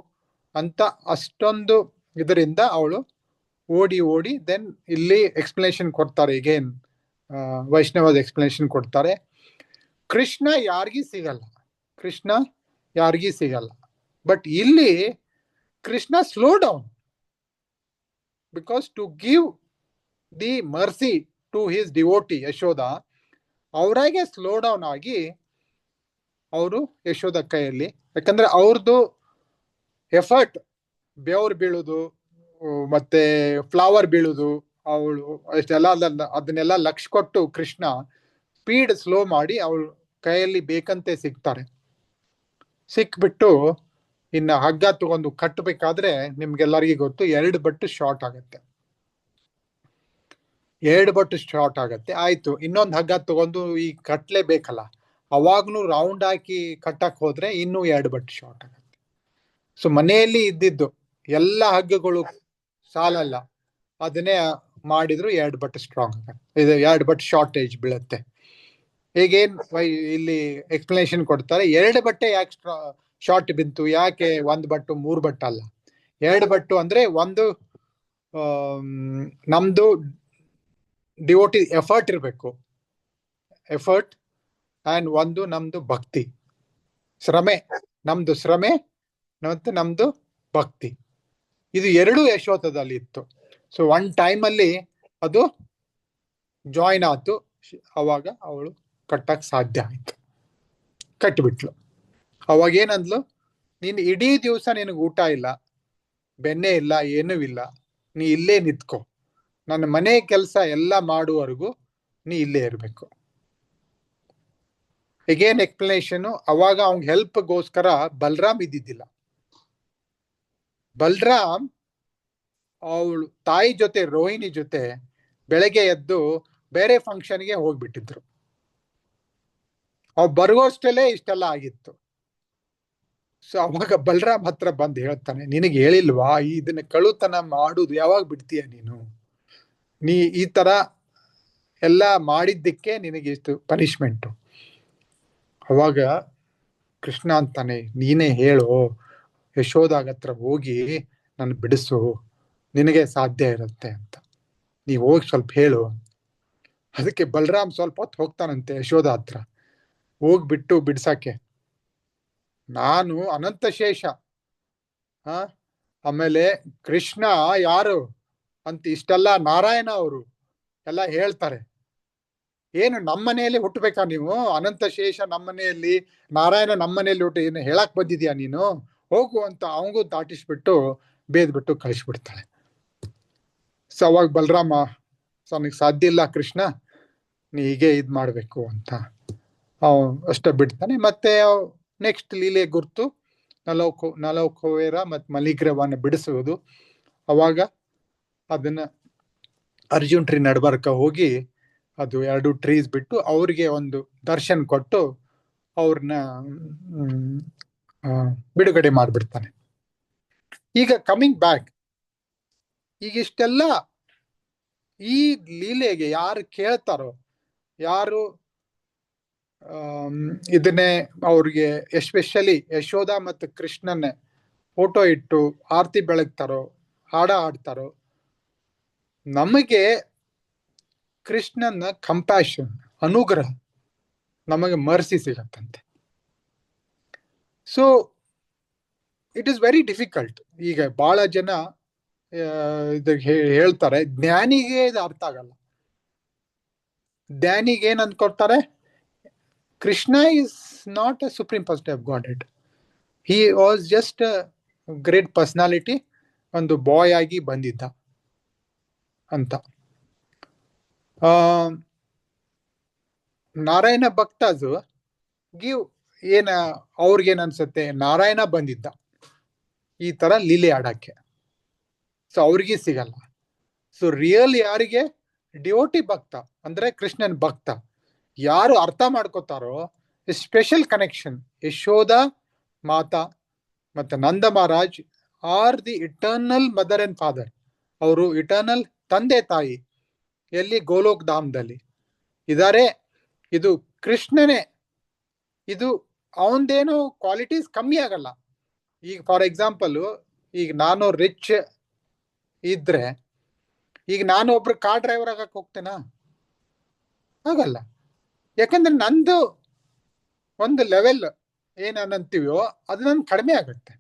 ಅಂತ ಅಷ್ಟೊಂದು ಇದರಿಂದ ಅವಳು ಓಡಿ ದೆನ್ ಇಲ್ಲಿ ಎಕ್ಸ್ಪ್ಲನೇಷನ್ ಕೊಡ್ತಾರೆ. ಈಗೇನ್ ವೈಷ್ಣವದ ಎಕ್ಸ್ಪ್ಲನೇಷನ್ ಕೊಡ್ತಾರೆ. ಕೃಷ್ಣ ಯಾರಿಗೂ ಸಿಗಲ್ಲ. ಬಟ್ ಇಲ್ಲಿ Krishna slow down, because to give the mercy to his devotee Yashoda, ಅವರಾಗೆ ಸ್ಲೋ ಡೌನ್ ಆಗಿ ಅವರು ಯಶೋಧ ಕೈಯಲ್ಲಿ, ಯಾಕಂದ್ರೆ ಅವ್ರದ್ದು ಎಫರ್ಟ್, ಬೆವರು ಬೀಳುದು ಮತ್ತೆ ಫ್ಲವರ್ ಬೀಳುದು, ಅವಳು ಅಷ್ಟೆಲ್ಲ ಅದನ್ನೆಲ್ಲ ಲಕ್ಷ ಕೊಟ್ಟು ಕೃಷ್ಣ ಸ್ಪೀಡ್ ಸ್ಲೋ ಮಾಡಿ ಅವಳು ಕೈಯಲ್ಲಿ ಬೇಕಂತೆ ಸಿಕ್ಬಿಟ್ಟು ಇನ್ನು ಹಗ್ಗ ತಗೊಂಡು ಕಟ್ಟಬೇಕಾದ್ರೆ ನಿಮ್ಗೆಲ್ಲರಿಗೂ ಗೊತ್ತು 2 ಬಟ್ಟು ಶಾರ್ಟ್ ಆಗತ್ತೆ. ಆಯ್ತು, ಇನ್ನೊಂದು ಹಗ್ಗ ತಗೊಂಡು ಈ ಕಟ್ಲೇಬೇಕಲ್ಲ, ಅವಾಗ್ನು ರೌಂಡ್ ಹಾಕಿ ಕಟ್ಟಕ್ ಹೋದ್ರೆ ಇನ್ನೂ 2 ಬಟ್ಟು ಶಾರ್ಟ್ ಆಗತ್ತೆ. ಸೊ ಮನೆಯಲ್ಲಿ ಇದ್ದಿದ್ದು ಎಲ್ಲ ಹಗ್ಗಗಳು ಸಾಲಲ್ಲ, ಅದನ್ನೇ ಮಾಡಿದ್ರು 2 ಬಟ್ಟು ಸ್ಟ್ರಾಂಗ್ ಆಗತ್ತೆ, ಇದು 2 ಬಟ್ಟು ಶಾರ್ಟೇಜ್ ಬೀಳುತ್ತೆ. ಈಗೇನ್ ಇಲ್ಲಿ ಎಕ್ಸ್ಪ್ಲನೇಷನ್ ಕೊಡ್ತಾರೆ, 2 ಬಟ್ಟೆ ಯಾಕೆ ಶಾರ್ಟ್ ಬಿಂತು, ಯಾಕೆ 1 ಬಟ್ಟು 3 ಬಟ್ಟು ಅಲ್ಲ. 2 ಬಟ್ಟು ಅಂದ್ರೆ ಒಂದು ನಮ್ದು ಡಿವೋಟಿ ಎಫರ್ಟ್ ಇರಬೇಕು, ಎಫರ್ಟ್ ಅಂಡ್ ಒಂದು ನಮ್ದು ಭಕ್ತಿ, ನಮ್ದು ಶ್ರಮೆ ಮತ್ತೆ ನಮ್ದು ಭಕ್ತಿ, ಇದು 2 ಯಶೋಧದಲ್ಲಿ ಇತ್ತು. ಸೊ ಒನ್ ಟೈಮ್ ಅಲ್ಲಿ ಅದು ಜಾಯಿನ್ ಆಯ್ತು, ಅವಾಗ ಅವಳು ಕಟ್ಟಕ್ ಸಾಧ್ಯ ಆಯ್ತು, ಕಟ್ಟಿಬಿಟ್ಲು. ಅವಾಗ ಏನಂದ್ಲು, ನೀನ್ ಇಡೀ ದಿವಸ ನಿನಗೆ ಊಟ ಇಲ್ಲ, ಬೆನ್ನೆ ಇಲ್ಲ, ಏನೂ ಇಲ್ಲ, ನೀ ಇಲ್ಲೇ ನಿಂತ್ಕೋ, ನನ್ನ ಮನೆ ಕೆಲಸ ಎಲ್ಲ ಮಾಡುವವರೆಗೂ ನೀ ಇಲ್ಲೇ ಇರಬೇಕು. ಎಗೇನ್ ಎಕ್ಸ್ಪ್ಲನೇಷನ್, ಅವಾಗ ಅವ್ನ್ ಹೆಲ್ಪ್ಗೋಸ್ಕರ ಬಲರಾಮ್ ಇದ್ದಿದ್ದಿಲ್ಲ. ಬಲರಾಮ್ ಅವಳು ತಾಯಿ ಜೊತೆ, ರೋಹಿಣಿ ಜೊತೆ ಬೆಳಗ್ಗೆ ಎದ್ದು ಬೇರೆ ಫಂಕ್ಷನ್ಗೆ ಹೋಗ್ಬಿಟ್ಟಿದ್ರು. ಅವ್ ಬರುವಷ್ಟಲ್ಲೇ ಇಷ್ಟೆಲ್ಲ ಆಗಿತ್ತು. ಸೊ ಅವಾಗ ಬಲರಾಮ್ ಹತ್ರ ಬಂದು ಹೇಳ್ತಾನೆ, ನಿನಗೆ ಹೇಳಿಲ್ವಾ ಇದನ್ನ ಕಳುತನ ಮಾಡುದು ಯಾವಾಗ ಬಿಡ್ತೀಯ ನೀ ಈ ತರ ಎಲ್ಲ ಮಾಡಿದ್ದಕ್ಕೆ ನಿನಗೆ ಇಷ್ಟು ಪನಿಷ್ಮೆಂಟು. ಅವಾಗ ಕೃಷ್ಣ ಅಂತಾನೆ, ನೀನೇ ಹೇಳು, ಯಶೋದಾಗ ಹತ್ರ ಹೋಗಿ ನಾನು ಬಿಡಿಸು, ನಿನಗೆ ಸಾಧ್ಯ ಇರುತ್ತೆ ಅಂತ, ನೀ ಹೋಗಿ ಸ್ವಲ್ಪ ಹೇಳು. ಅದಕ್ಕೆ ಬಲರಾಮ್ ಸ್ವಲ್ಪ ಹೊತ್ತು ಹೋಗ್ತಾನಂತೆ ಯಶೋಧ ಹತ್ರ, ಹೋಗ್ಬಿಟ್ಟು ಬಿಡ್ಸಕ್ಕೆ, ನಾನು ಅನಂತ ಶೇಷ, ಆಮೇಲೆ ಕೃಷ್ಣ ಯಾರು ಅಂತ ಇಷ್ಟೆಲ್ಲ ನಾರಾಯಣ ಅವರು ಎಲ್ಲ ಹೇಳ್ತಾರೆ, ಏನು ನಮ್ಮನೆಯಲ್ಲಿ ಹುಟ್ಟಬೇಕಾ ನೀವು, ಅನಂತ ಶೇಷ ನಮ್ಮನೆಯಲ್ಲಿ, ನಾರಾಯಣ ನಮ್ಮನೆಯಲ್ಲಿ ಹುಟ್ಟು ಏನು ಹೇಳಕ್ ಬಂದಿದ್ಯಾ ನೀನು, ಹೋಗು ಅಂತ ಅವಂಗೂ ದಾಟಿಸ್ಬಿಟ್ಟು ಬೇದ್ಬಿಟ್ಟು ಕಳಿಸ್ಬಿಡ್ತಾಳೆ. ಸೊ ಅವಾಗ ಬಲರಾಮ, ನನಗೆ ಸಾಧ್ಯ ಇಲ್ಲ ಕೃಷ್ಣ, ನೀ ಹೀಗೆ ಇದ್ ಮಾಡ್ಬೇಕು ಅಂತ ಅಷ್ಟ ಬಿಡ್ತಾನೆ. ಮತ್ತೆ ನೆಕ್ಸ್ಟ್ ಲೀಲೆ ಗುರ್ತು ನಲೋಕೋವೇರ ಮತ್ತು ಮಲಿಗ್ರವನ್ನ ಬಿಡಿಸುವುದು. ಅವಾಗ ಅದನ್ನ ಅರ್ಜುನ್ ಟ್ರೀ ನಡ್ಬರ್ಕ ಹೋಗಿ ಅದು 2 ಟ್ರೀಸ್ ಬಿಟ್ಟು ಅವ್ರಿಗೆ ಒಂದು ದರ್ಶನ್ ಕೊಟ್ಟು ಅವ್ರನ್ನ ಬಿಡುಗಡೆ ಮಾಡ್ಬಿಡ್ತಾನೆ. ಈಗ ಕಮಿಂಗ್ ಬ್ಯಾಕ್, ಈಗ ಇಷ್ಟೆಲ್ಲ ಈ ಲೀಲೆಗೆ ಯಾರು ಕೇಳ್ತಾರೋ, ಯಾರು ಇದನ್ನೇ ಅವ್ರಿಗೆ ಎಸ್ಪೆಷಲಿ ಯಶೋಧ ಮತ್ತು ಕೃಷ್ಣನ್ನೇ ಫೋಟೋ ಇಟ್ಟು ಆರತಿ ಬೆಳಗ್ತಾರೋ, ಹಾಡ ಹಾಡ್ತಾರೋ, ನಮಗೆ ಕೃಷ್ಣನ ಕಂಪ್ಯಾಷನ್, ಅನುಗ್ರಹ, ನಮಗೆ ಮರ್ಸಿ ಸಿಗತ್ತಂತೆ. So it is very difficult. ಈಗ ಬಹಳ ಜನ ಹೇಳ್ತಾರೆ, ಜ್ಞಾನಿಗೆ ಇದು ಅರ್ಥ ಆಗಲ್ಲ. ಜ್ಞಾನಿಗೆ ಏನ್ ಅಂದ್ಕೊಡ್ತಾರೆ, Krishna is not a supreme person of Godhead, he was just a great personality, ಒಂದು ಬಾಯ್ ಆಗಿ ಬಂದಿದ್ದ ಅಂತ. ನಾರಾಯಣ ಭಕ್ತಾಜ್ ಗಿವ್ ಅವ್ರಿಗೇನ್ ಅನ್ಸುತ್ತೆ, ನಾರಾಯಣ ಬಂದಿದ್ದ ಈ ತರ ಲೀಲೆ ಆಡಕ್ಕೆ. ಸೊ ಅವ್ರಿಗೆ ಸಿಗಲ್ಲ. ಸೊ ರಿಯಲ್ ಯಾರಿಗೆ ಡಿವೋಟಿ ಭಕ್ತ ಅಂದ್ರೆ ಕೃಷ್ಣನ್ ಭಕ್ತ ಯಾರು ಅರ್ಥ ಮಾಡ್ಕೋತಾರೋ ಸ್ಪೆಷಲ್ ಕನೆಕ್ಷನ್. ಯಶೋಧ ಮಾತಾ ಮತ್ತೆ Nanda Maharaj are the eternal mother and father. ಅವರು ಇಟರ್ನಲ್ ತಂದೆ ತಾಯಿ ಎಲ್ಲಿ ಗೋಲೋಕ್ ಧಾಮದಲ್ಲಿ ಇದಾರೆ. ಇದು ಕೃಷ್ಣನೇ. ಇದು ಅವನದೇನು ಕ್ವಾಲಿಟೀಸ್ ಕಮ್ಮಿ ಆಗಲ್ಲ. ಈಗ ಫಾರ್ ಎಕ್ಸಾಂಪಲ್ ಈಗ ನಾನು ರಿಚ್ ಇದ್ರೆ ಈಗ ನಾನು ಒಬ್ರು ಕಾರ್ ಡ್ರೈವರ್ ಆಗಕ್ಕೆ ಹೋಗ್ತೇನಾ? ಆಗಲ್ಲ. ಯಾಕಂದ್ರೆ ನಂದು ಒಂದು ಲೆವೆಲ್ ಏನಂತೀವೋ ಅದು ನನ್ ಕಡಿಮೆ ಆಗುತ್ತೆ.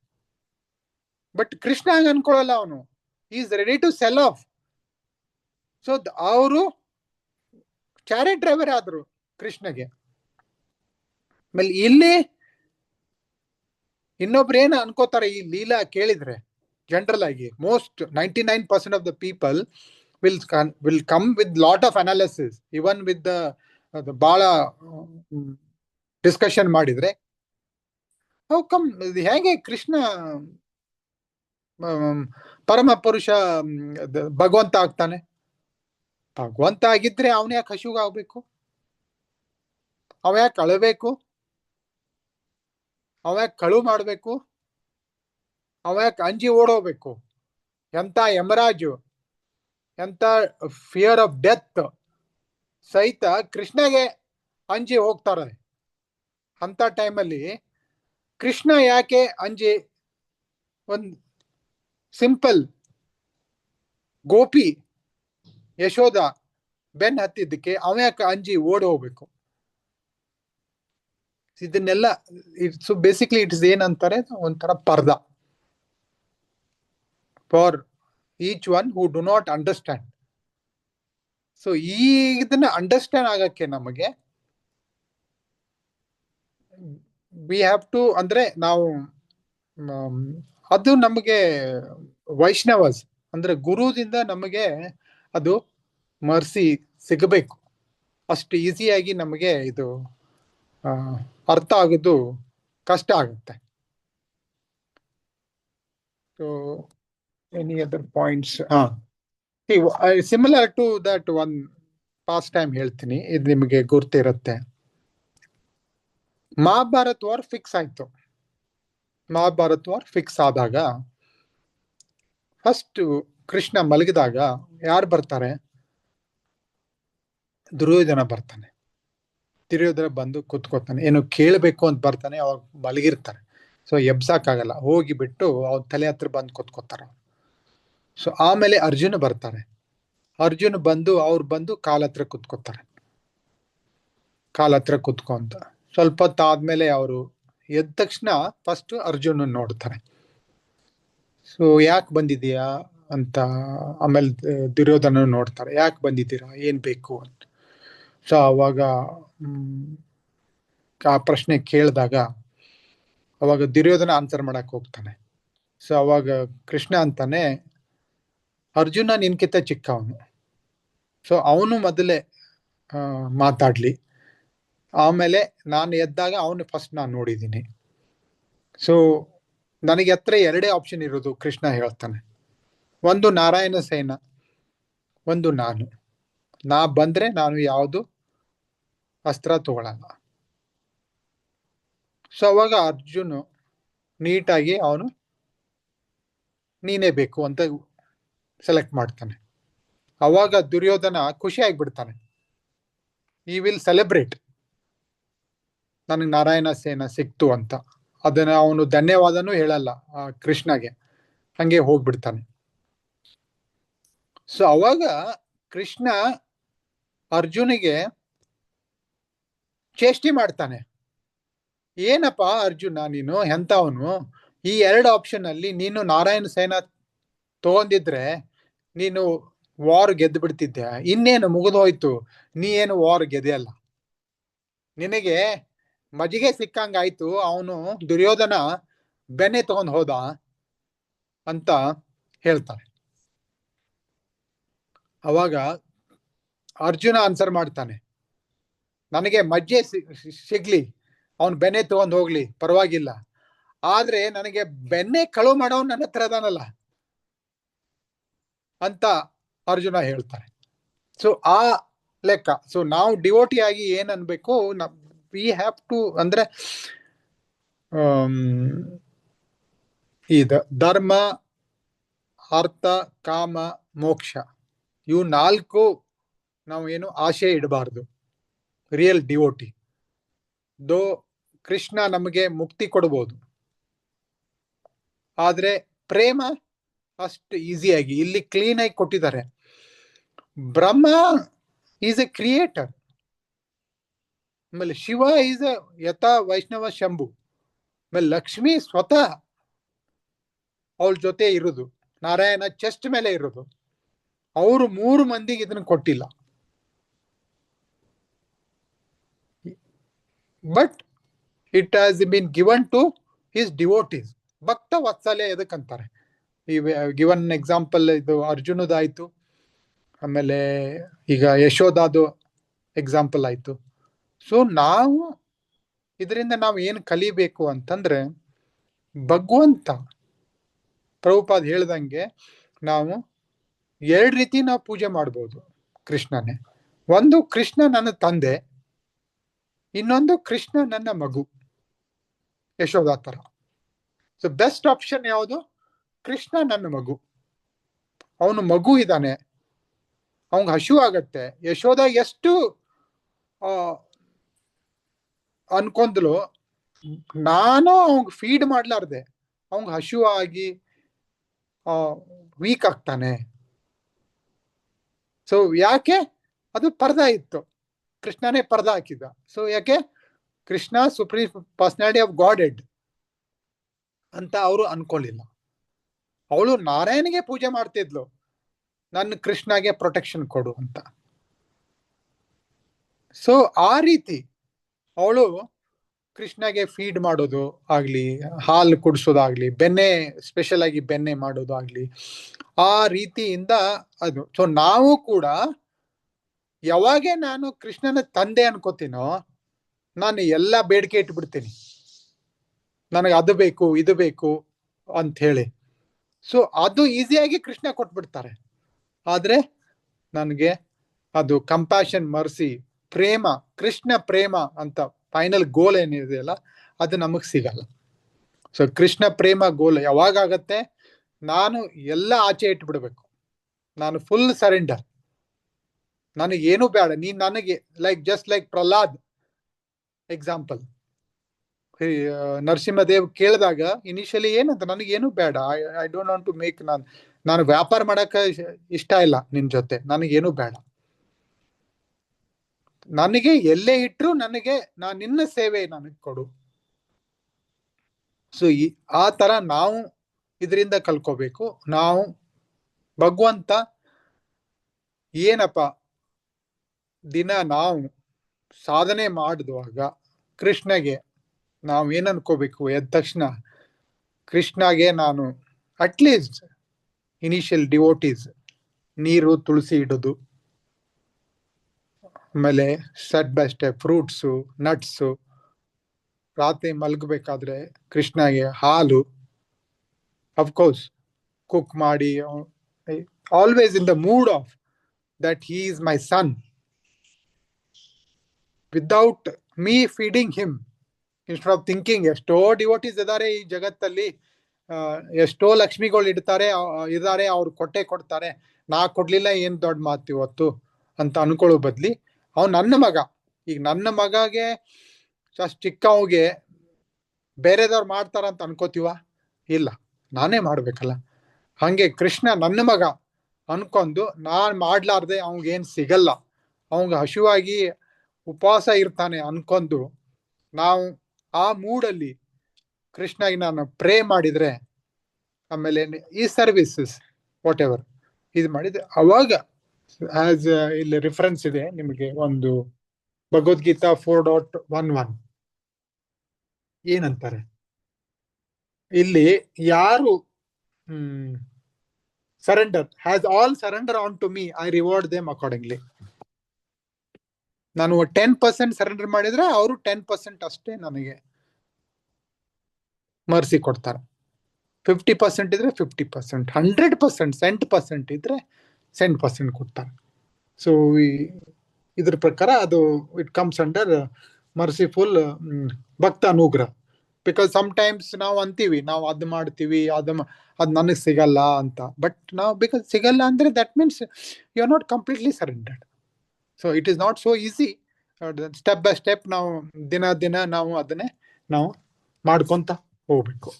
ಬಟ್ ಕೃಷ್ಣ ಹಂಗ ಅನ್ಕೊಳ್ಳಲ್ಲ. ಅವನು is ready to sell off. So ಅವರು ಚಾರಿಟ್ ಡ್ರೈವರ್ ಆದ್ರು ಕೃಷ್ಣಗೆ. ಆಮೇಲೆ ಇಲ್ಲಿ ಇನ್ನೊಬ್ರು ಏನ್ ಅನ್ಕೋತಾರೆ ಈ ಲೀಲಾ ಕೇಳಿದ್ರೆ, ಜನರಲ್ ಆಗಿ most 99% of the people will come with lot of analysis. Even with ಬಹಳ ಡಿಸ್ಕಷನ್ ಮಾಡಿದ್ರೆ ಹೇಗೆ ಕೃಷ್ಣ ಪರಮ ಪುರುಷ ಭಗವಂತ ಆಗ್ತಾನೆ? ಭಗವಂತ ಆಗಿದ್ರೆ ಅವನ ಯಾಕೆ ಹಶುಗ ಆಗ್ಬೇಕು? ಅವ ಯಾಕೆ ಅಳಬೇಕು? ಅವ ಯಾಕೆ ಕಳು ಮಾಡ್ಬೇಕು? ಅವ ಯಾಕೆ ಅಂಜಿ ಓಡೋಗ್ಬೇಕು? ಎಂತ ಯಮರಾಜು, ಎಂತ ಫಿಯರ್ ಆಫ್ ಡೆತ್ ಸಹಿತ ಕೃಷ್ಣಗೆ ಅಂಜಿ ಹೋಗ್ತಾರೆ. ಅಂತ ಟೈಮಲ್ಲಿ ಕೃಷ್ಣ ಯಾಕೆ ಅಂಜಿ ಒಂದು ಸಿಂಪಲ್ ಗೋಪಿ ಯಶೋಧ ಬೆನ್ ಹತ್ತಿದ್ದಕ್ಕೆ ಅವ ಯಾಕೆ ಅಂಜಿ ಓಡಿ ಹೋಗ್ಬೇಕು? ಇದನ್ನೆಲ್ಲ ಸೊ ಬೇಸಿಕ್ಲಿ ಇಟ್ಸ್ ಏನಂತಾರೆ, ಒಂಥರ ಪರ್ದ for each one who do not understand. So ಇದನ್ನ ಅಂಡರ್ಸ್ಟ್ಯಾಂಡ್ ಆಗಕ್ಕೆ ನಮಗೆ ವಿ ಹ್ಯಾವ್ ಟು, ಅಂದ್ರೆ ನಾವು ಅದು ನಮಗೆ ವೈಷ್ಣವಸ್ ಅಂದ್ರೆ ಗುರುದಿಂದ ನಮಗೆ ಅದು ಮರ್ಸಿ ಸಿಗಬೇಕು. ಅಷ್ಟು ಈಸಿಯಾಗಿ ನಮಗೆ ಇದು ಅರ್ಥ ಆಗೋದು ಕಷ್ಟ ಆಗುತ್ತೆ. So any other points? Similar to that one past time ಹೇಳ್ತೀನಿ, ಇದು ನಿಮಗೆ ಗುರ್ತಿರುತ್ತೆ. ಮಹಾಭಾರತ್ ವಾರ್ ಫಿಕ್ಸ್ ಆಯ್ತು. ಮಹಾಭಾರತ್ ವಾರ್ ಫಿಕ್ಸ್ ಆದಾಗ ಫಸ್ಟ್ ಕೃಷ್ಣ ಮಲಗಿದಾಗ ಯಾರು ಬರ್ತಾರೆ? ದುರ್ಯೋಧನ ಬರ್ತಾನೆ. ದುರ್ಯೋಧನ ಬಂದು ಕೂತ್ಕೋತಾನೆ. ಏನು ಕೇಳಬೇಕು ಅಂತ ಬರ್ತಾನೆ. ಅವಾಗ ಮಲಗಿರ್ತಾರೆ. ಸೊ ಎಬ್ಸಾಕಾಗಲ್ಲ. ಹೋಗಿಬಿಟ್ಟು ಅವ್ರ ತಲೆ ಹತ್ರ ಬಂದು ಕೂತ್ಕೋತಾರ. ಸೊ ಆಮೇಲೆ ಅರ್ಜುನ ಬರ್ತಾರೆ. ಅರ್ಜುನ್ ಬಂದು ಅವ್ರು ಬಂದು ಕಾಲ ಹತ್ರ ಕೂತ್ಕೋತಾರೆ. ಕಾಲ ಹತ್ರ ಕೂತ್ಕೊಂತ ಸ್ವಲ್ಪ ಹೊತ್ತಾದ್ಮೇಲೆ ಅವರು ಎದ್ದ ತಕ್ಷಣ ಫಸ್ಟ್ ಅರ್ಜುನ ನೋಡ್ತಾರೆ. ಸೊ ಯಾಕೆ ಬಂದಿದೀಯಾ ಅಂತ. ಆಮೇಲೆ ದುರ್ಯೋಧನ ನೋಡ್ತಾರೆ, ಯಾಕೆ ಬಂದಿದ್ದೀರಾ, ಏನ್ ಬೇಕು ಅಂತ. ಸೊ ಅವಾಗ ಆ ಪ್ರಶ್ನೆ ಕೇಳಿದಾಗ ಅವಾಗ ದುರ್ಯೋಧನ ಆನ್ಸರ್ ಮಾಡಕ್ ಹೋಗ್ತಾನೆ. ಸೊ ಅವಾಗ ಕೃಷ್ಣ ಅಂತಾನೆ, ಅರ್ಜುನ ನಿನ್ಕಿಂತ ಚಿಕ್ಕವನು. ಸೊ ಅವನು ಮೊದಲೇ ಮಾತಾಡ್ಲಿ. ಆಮೇಲೆ ನಾನು ಎದ್ದಾಗ ಅವನು ಫಸ್ಟ್ ನಾನು ನೋಡಿದ್ದೀನಿ. ಸೊ ನನಗೆ ಹತ್ರ ಎರಡೇ ಆಪ್ಷನ್ ಇರೋದು, ಕೃಷ್ಣ ಹೇಳ್ತಾನೆ. ಒಂದು ನಾರಾಯಣ ಸೇನ, ಒಂದು ನಾನು. ನಾ ಬಂದ್ರೆ ನಾನು ಯಾವುದು ಅಸ್ತ್ರ ತಗೊಳಲ್ಲ. ಸೊ ಅವಾಗ ಅರ್ಜುನ್ ನೀಟಾಗಿ ಅವನು ನೀನೇ ಬೇಕು ಅಂತ ಸೆಲೆಕ್ಟ್ ಮಾಡ್ತಾನೆ. ಅವಾಗ ದುರ್ಯೋಧನ ಖುಷಿ ಆಗ್ಬಿಡ್ತಾನೆ. ಈ ವಿಲ್ ಸೆಲೆಬ್ರೇಟ್, ನನಗೆ ನಾರಾಯಣ ಸೇನ ಸಿಕ್ತು ಅಂತ. ಅದನ್ನ ಅವನು ಧನ್ಯವಾದನೂ ಹೇಳಲ್ಲ ಕೃಷ್ಣಗೆ, ಹಂಗೆ ಹೋಗ್ಬಿಡ್ತಾನೆ. ಸೊ ಅವಾಗ ಕೃಷ್ಣ ಅರ್ಜುನಿಗೆ ಚೇಷ್ಟೆ ಮಾಡ್ತಾನೆ. ಏನಪ್ಪಾ ಅರ್ಜುನ, ನೀನು ಎಂತವನು? ಈ ಎರಡು ಆಪ್ಷನ್ ಅಲ್ಲಿ ನೀನು ನಾರಾಯಣ ಸೇನ ತಗೊಂಡಿದ್ರೆ ನೀನು ವಾರ್ ಗೆದ್ದು ಬಿಡ್ತಿದ್ದೆ. ಇನ್ನೇನು ಮುಗಿದೋಯ್ತು, ನೀ ಏನು ವಾರ್ ಗೆದೆಯಲ್ಲ. ನಿನಗೆ ಮಜಿಗೆ ಸಿಕ್ಕಂಗಾಯ್ತು. ಅವನು ದುರ್ಯೋಧನ ಬೆನ್ನೆ ತಗೊಂಡ್ ಹೋದ ಅಂತ ಹೇಳ್ತಾರೆ. ಅವಾಗ ಅರ್ಜುನ ಆನ್ಸರ್ ಮಾಡ್ತಾನೆ, ನನಗೆ ಮಜ್ಜೆ ಸಿಗ್ಲಿ, ಅವನ್ ಬೆನ್ನೆ ತಗೊಂಡ್ ಹೋಗ್ಲಿ, ಪರವಾಗಿಲ್ಲ. ಆದ್ರೆ ನನಗೆ ಬೆನ್ನೆ ಕಳು ಮಾಡೋನ್ ನನ್ನ ಹತ್ರ ಅದಾನಲ್ಲ, ಅಂತ ಅರ್ಜುನ ಹೇಳ್ತಾರೆ. ಸೊ ಆ ಲೆಕ್ಕ. ಸೊ ನಾವು ಡಿವೋಟಿ ಆಗಿ ಏನ್ ಅನ್ಬೇಕು, ವಿ ಹ್ಯಾವ್ ಟು ಅಂದ್ರೆ ಇದು ಧರ್ಮ, ಅರ್ಥ, ಕಾಮ, ಮೋಕ್ಷ, ಇವು 4 ನಾವು ಏನು ಆಶೆ ಇಡಬಾರ್ದು. ರಿಯಲ್ ಡಿವೋಟಿ ದೋ ಕೃಷ್ಣ ನಮಗೆ ಮುಕ್ತಿ ಕೊಡ್ಬೋದು, ಆದ್ರೆ ಪ್ರೇಮ ಅಷ್ಟು ಈಸಿಯಾಗಿ ಇಲ್ಲಿ ಕ್ಲೀನ್ ಆಗಿ ಕೊಟ್ಟಿದ್ದಾರೆ. ಬ್ರಹ್ಮ ಈಸ್ ಎ ಕ್ರಿಯೇಟರ್, ಆಮೇಲೆ ಶಿವ ಈಸ್ ಎ ಯಥಾ ವೈಷ್ಣವ ಶಂಭು, ಆಮೇಲೆ ಲಕ್ಷ್ಮಿ ಸ್ವತಃ ಅವಳ ಜೊತೆ ಇರೋದು, ನಾರಾಯಣ ಚೆಸ್ಟ್ ಮೇಲೆ ಇರೋದು. ಅವರು 3 ಮಂದಿಗೆ ಇದನ್ನ ಕೊಟ್ಟಿಲ್ಲ. But it has been given to his devotees. ಭಕ್ತ ವಾತ್ಸಲ್ಯ ಎದಕ್ಕಂತಾರೆ? ಗಿವನ್ ಎಕ್ಸಾಂಪಲ್ ಇದು ಅರ್ಜುನದಾಯ್ತು, ಆಮೇಲೆ ಈಗ ಯಶೋದಾದು ಎಕ್ಸಾಂಪಲ್ ಆಯ್ತು. ಸೊ ನಾವು ಇದರಿಂದ ನಾವು ಏನು ಕಲಿಬೇಕು ಅಂತಂದ್ರೆ, ಭಗವಂತ ಪ್ರಭುಪಾದ್ ಹೇಳ್ದಂಗೆ ನಾವು 2 ರೀತಿ ನಾವು ಪೂಜೆ ಮಾಡ್ಬೋದು ಕೃಷ್ಣನೇ. ಒಂದು, ಕೃಷ್ಣ ನನ್ನ ತಂದೆ, ಇನ್ನೊಂದು ಕೃಷ್ಣ ನನ್ನ ಮಗು, ಯಶೋದಾ ತರ. ಸೊ ಬೆಸ್ಟ್ ಆಪ್ಷನ್ ಯಾವುದು? ಕೃಷ್ಣ ನನ್ನ ಮಗು. ಅವನು ಮಗು ಇದ್ದಾನೆ, ಅವನ್ಗೆ ಹಶು ಆಗತ್ತೆ. ಯಶೋದ ಎಷ್ಟು ಅನ್ಕೊಂಡ್ಲು, ನಾನು ಅವಂಗ್ ಫೀಡ್ ಮಾಡ್ಲಾರ್ದೆ ಅವಂಗ್ ಹಶು ಆಗಿ ವೀಕ್ ಆಗ್ತಾನೆ. ಸೊ ಯಾಕೆ? ಅದು ಪರ್ದಾ ಇತ್ತು, ಕೃಷ್ಣನೇ ಪರ್ದಾ ಹಾಕಿದ. ಸೊ ಯಾಕೆ? Krishna supreme personality of god head ಅಂತ ಅವರು ಅನ್ಕೊಳ್ಳಿಲ್ಲ. ಅವಳು ನಾರಾಯಣಿಗೆ ಪೂಜೆ ಮಾಡ್ತಿದ್ಲು, ನನ್ನ ಕೃಷ್ಣಗೆ ಪ್ರೊಟೆಕ್ಷನ್ ಕೊಡು ಅಂತ. ಸೊ ಆ ರೀತಿ ಅವಳು ಕೃಷ್ಣಗೆ ಫೀಡ್ ಮಾಡೋದು ಆಗ್ಲಿ, ಹಾಲು ಕುಡಿಸೋದಾಗ್ಲಿ, ಬೆಣ್ಣೆ ಸ್ಪೆಷಲ್ ಆಗಿ ಬೆಣ್ಣೆ ಮಾಡೋದು ಆಗ್ಲಿ, ಆ ರೀತಿಯಿಂದ ಅದು. ಸೊ ನಾವು ಕೂಡ ಯಾವಾಗ ನಾನು ಕೃಷ್ಣನ ತಂದೆ ಅನ್ಕೋತೀನೋ, ನಾನು ಎಲ್ಲ ಬೇಡಿಕೆ ಇಟ್ಬಿಡ್ತೀನಿ, ನನಗೆ ಅದು ಬೇಕು ಇದು ಬೇಕು ಅಂತ ಹೇಳಿ. ಸೊ ಅದು ಈಸಿಯಾಗಿ ಕೃಷ್ಣ ಕೊಟ್ಬಿಡ್ತಾರೆ. ಆದ್ರೆ ನನಗೆ ಅದು ಕಂಪ್ಯಾಷನ್, ಮರ್ಸಿ, ಪ್ರೇಮ, ಕೃಷ್ಣ ಪ್ರೇಮ ಅಂತ ಫೈನಲ್ ಗೋಲ್ ಏನಿದೆಯಲ್ಲ, ಅದು ನಮಗ್ ಸಿಗಲ್ಲ. ಸೊ ಕೃಷ್ಣ ಪ್ರೇಮ ಗೋಲ್ ಯಾವಾಗ ಆಗತ್ತೆ? ನಾನು ಎಲ್ಲ ಆಚೆ ಇಟ್ಬಿಡ್ಬೇಕು, ನಾನು ಫುಲ್ ಸರೆಂಡರ್, ನನಗೇನು ಬೇಡ, ನೀನ್ ನನಗೆ just like Prahlad example. Narasimhadev ಕೇಳಿದಾಗ ಇನಿಷಿಯಲಿ ಏನಂತ, ನನಗೇನು ಬೇಡ, I don't want to make, ನಾನು ವ್ಯಾಪಾರ ಮಾಡಕ ಇಷ್ಟ ಇಲ್ಲ ನಿನ್ ಜೊತೆ, ನನಗೇನು ಬೇಡ, ನನಗೆ ಎಲ್ಲೇ ಇಟ್ರು ನನಗೆ, ನಾನು ನಿನ್ನ ಸೇವೆ ನನಗೆ ಕೊಡು. ಸೊ ಆ ತರ ನಾವು ಇದರಿಂದ ಕಲ್ಕೋಬೇಕು. ನಾವು ಭಗವಂತ ಏನಪ್ಪ ದಿನ ನಾವು ಸಾಧನೆ ಮಾಡಿದುವಾಗ ಕೃಷ್ಣಗೆ ನಾವು ಏನ್ ಅನ್ಕೋಬೇಕು? ಎದ್ದ ತಕ್ಷಣ ಕೃಷ್ಣಗೆ ನಾನು ಅಟ್ಲೀಸ್ಟ್ ಇನಿಷಿಯಲ್ ಡಿವೋಟೀಸ್ ನೀರು, ತುಳಸಿ ಇಡೋದು, ಆಮೇಲೆ step by step fruits, nuts, ರಾತ್ರಿ ಮಲಗಬೇಕಾದ್ರೆ ಕೃಷ್ಣಗೆ ಹಾಲು, ಅಫ್ಕೋರ್ಸ್ ಕುಕ್ ಮಾಡಿ, always in the mood of that he is my son, without me feeding him. Instead of thinking ಎಷ್ಟೋ ಡಿವೋಟೀಸ್ ಇದ್ದಾರೆ ಈ ಜಗತ್ತಲ್ಲಿ, ಎಷ್ಟೋ ಲಕ್ಷ್ಮಿಗಳು ಇದ್ದಾರೆ, ಅವ್ರು ಕೊಡ್ತಾರೆ, ನಾ ಕೊಡ್ಲಿಲ್ಲ ಏನ್ ದೊಡ್ಡ ಮಾತು ಇವತ್ತು ಅಂತ ಅನ್ಕೊಳ್ಳೋ ಬದ್ಲಿ, ಅವ್ನು ನನ್ನ ಮಗ, ಈಗ ನನ್ನ ಮಗಗೆ ಚಿಕ್ಕವ್ಗೆ ಬೇರೆದವ್ರು ಮಾಡ್ತಾರ ಅಂತ ಅನ್ಕೋತೀವ? ಇಲ್ಲ, ನಾನೇ ಮಾಡ್ಬೇಕಲ್ಲ. ಹಂಗೆ ಕೃಷ್ಣ ನನ್ನ ಮಗ ಅನ್ಕೊಂಡು ನಾನ್ ಮಾಡ್ಲಾರ್ದೆ ಅವಂಗೇನ್ ಸಿಗಲ್ಲ, ಅವಂಗ ಹಶುವಾಗಿ ಉಪವಾಸ ಇರ್ತಾನೆ ಅನ್ಕೊಂಡು ನಾವು ಆ ಮೂಡಲ್ಲಿ ಕೃಷ್ಣಗೆ ನಾನು ಪ್ರೇ ಮಾಡಿದ್ರೆ, ಆಮೇಲೆ ಈ ಸರ್ವಿಸಸ್ ವಾಟ್ ಎವರ್ ಇದು ಮಾಡಿದ್ರೆ, ಅವಾಗ ಆಸ್ ಇಲ್ಲಿ ರೆಫರೆನ್ಸ್ ಇದೆ ನಿಮಗೆ, ಒಂದು ಭಗವದ್ಗೀತಾ 4.11 ಏನಂತಾರೆ ಇಲ್ಲಿ, ಯಾರು surrender has all surrender on to me, I reward them accordingly. ನಾನು 10% ಸರೆಂಡರ್ ಮಾಡಿದ್ರೆ ಅವರು 10% ಅಷ್ಟೇ ನನಗೆ ಮರ್ಸಿ ಕೊಡ್ತಾರೆ. 50% ಇದ್ರೆ 50%, 100% ಸೆಂಟ್% ಇದ್ರೆ ಸೆಂಟ್% ಕೊಡ್ತಾರೆ. ಸೊ ಇದ್ರ ಪ್ರಕಾರ ಅದು ಇಟ್ ಕಮ್ಸ್ ಅಂಡರ್ ಮರ್ಸಿಫುಲ್ ಭಕ್ತ ಅನುಗ್ರಹ. ಬಿಕಾಸ್ ಸಮ್ಟೈಮ್ಸ್ ನಾವು ಅಂತೀವಿ, ನಾವು ಅದು ಮಾಡ್ತೀವಿ, ಅದು ನನಗೆ ಸಿಗಲ್ಲ ಅಂತ. ಬಟ್ ನಾವು ಬಿಕಾಸ್ ಸಿಗಲ್ಲ ಅಂದ್ರೆ that means you are not completely surrendered. So it is not so easy. Step by step ನಾವು ದಿನ ನಾವು ಅದನ್ನೇ ನಾವು ಮಾಡ್ಕೊಂತ ಹೋಗ್ಬೇಕು.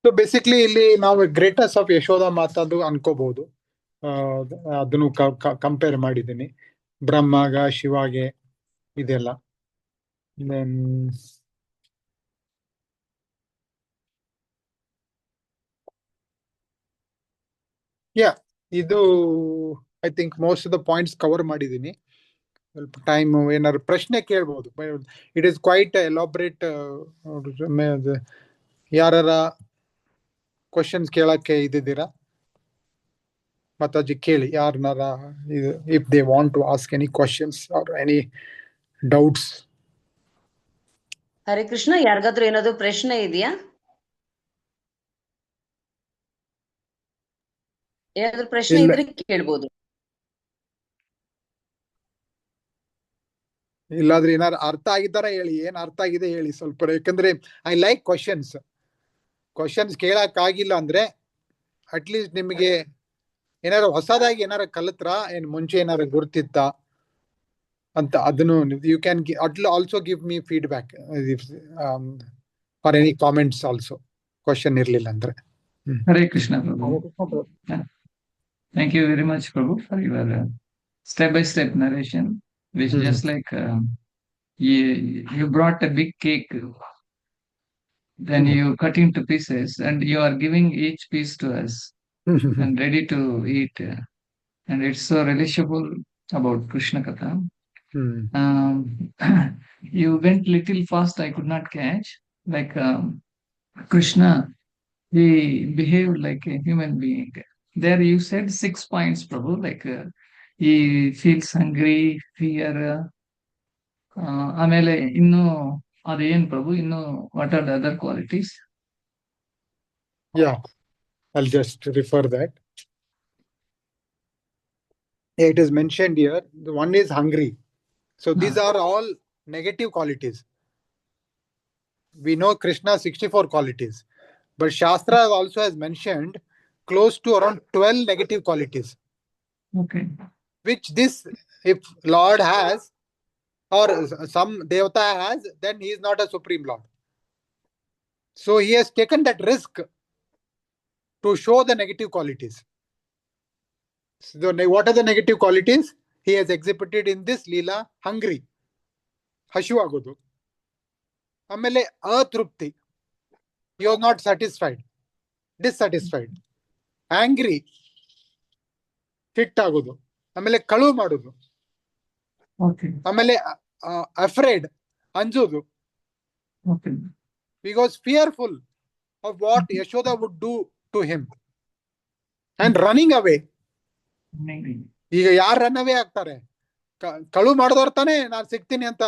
ಸೊ ಬೇಸಿಕ್ಲಿ ಇಲ್ಲಿ ನಾವು ಗ್ರೇಟೆಸ್ಟ್ ಆಫ್ ಯಶೋಧ ಮಾತಾದು ಅನ್ಕೋಬಹುದು. ಅದನ್ನು ಕಂಪೇರ್ ಮಾಡಿದ್ದೀನಿ ಬ್ರಹ್ಮಾಗ, ಶಿವಾಗೆ, ಇದೆಲ್ಲ. ಇದು I think most of the points cover ಮಾಡಿದ್ದೀನಿ. ಸ್ವಲ್ಪ ಟೈಮ್ ಏನಾದ್ರು ಪ್ರಶ್ನೆ ಕೇಳ್ಬೋದು. It is quite elaborate. ಯಾರ ಕ್ವಶನ್ಸ್ ಕೇಳಕ್ಕೆ ಇದ್ದೀರಾ? ಮಾತಾಜಿ ಕೇಳಿ ಯಾರನ್ನಾರ, if they want to ask any questions or any doubts. Hare Krishna, ಯಾರಿಗಾದ್ರೂ ಏನಾದ್ರು ಪ್ರಶ್ನೆ ಇದೆಯಾ? ಏನಾದ್ರು ಪ್ರಶ್ನೆ ಇದ್ರೆ ಕೇಳ್ಬೋದು. ಇಲ್ಲಾದ್ರೆ ಏನಾರು ಅರ್ಥ ಆಗಿದ್ದಾರ ಹೇಳಿ, ಏನ್ ಅರ್ಥ ಆಗಿದೆ ಹೇಳಿ ಸ್ವಲ್ಪ. ಯಾಕಂದ್ರೆ ಐ ಲೈಕ್ ಕ್ವಶನ್ಸ್ ಕೇಳಕ್ ಆಗಿಲ್ಲ ಅಂದ್ರೆ ಅಟ್ಲೀಸ್ಟ್ ನಿಮಗೆ ಏನಾರು ಹೊಸದಾಗಿ ಏನಾರು ಕಲಿತ್ರ, ಏನ್ ಮುಂಚೆ ಏನಾರು ಗುರ್ತಿತ್ತ ಅಂತ, ಅದನ್ನು you can also give me feedback for any comments also, question ಇರ್ಲಿಲ್ಲ ಅಂದ್ರೆ. Hare Krishna, Prabhu. Thank you very much, Prabhu, for your step-by-step narration, which just like you brought a big cake, then you cut into pieces, and you are giving each piece to us and ready to eat. And it's so relishable about Krishna Katha. You went little fast, I could not catch. Like Krishna, he behaved like a human being. There you said 6 points, Prabhu, like he feels hungry, fear. ಆಮೇಲೆ ಇನ್ನು ಅದೇನ್ ಪ್ರಭು, ಇನ್ನು what are the other qualities? Yeah, I'll just refer that. It is mentioned here. The one is hungry. So these are all negative qualities. We know Krishna 64 qualities, but Shastra also has mentioned close to around 12 negative qualities. Okay. Which this, if Lord has or some Devata has, then he is not a Supreme Lord. So he has taken that risk to show the negative qualities. So what are the negative qualities he has exhibited in this Leela? Hungry, ಹಸಿವಾಗೋದು, ಆಮೇಲೆ ಅತೃಪ್ತಿ, you are not satisfied, dissatisfied, angry, fit ಆಗೋದು, ಆಮೇಲೆ ಕಳುವು ಮಾಡೋದು, ಆಮೇಲೆ afraid, ಅಂಜೋದು, because fearful of what Yashoda would do to him, and running away. ಈಗ ಯಾರು ರನ್ ಅವೇ ಆಗ್ತಾರೆ? ಕಳು ಮಾಡಿದವ್ರು ತಾನೇ ನಾನು ಸಿಗ್ತೀನಿ ಅಂತ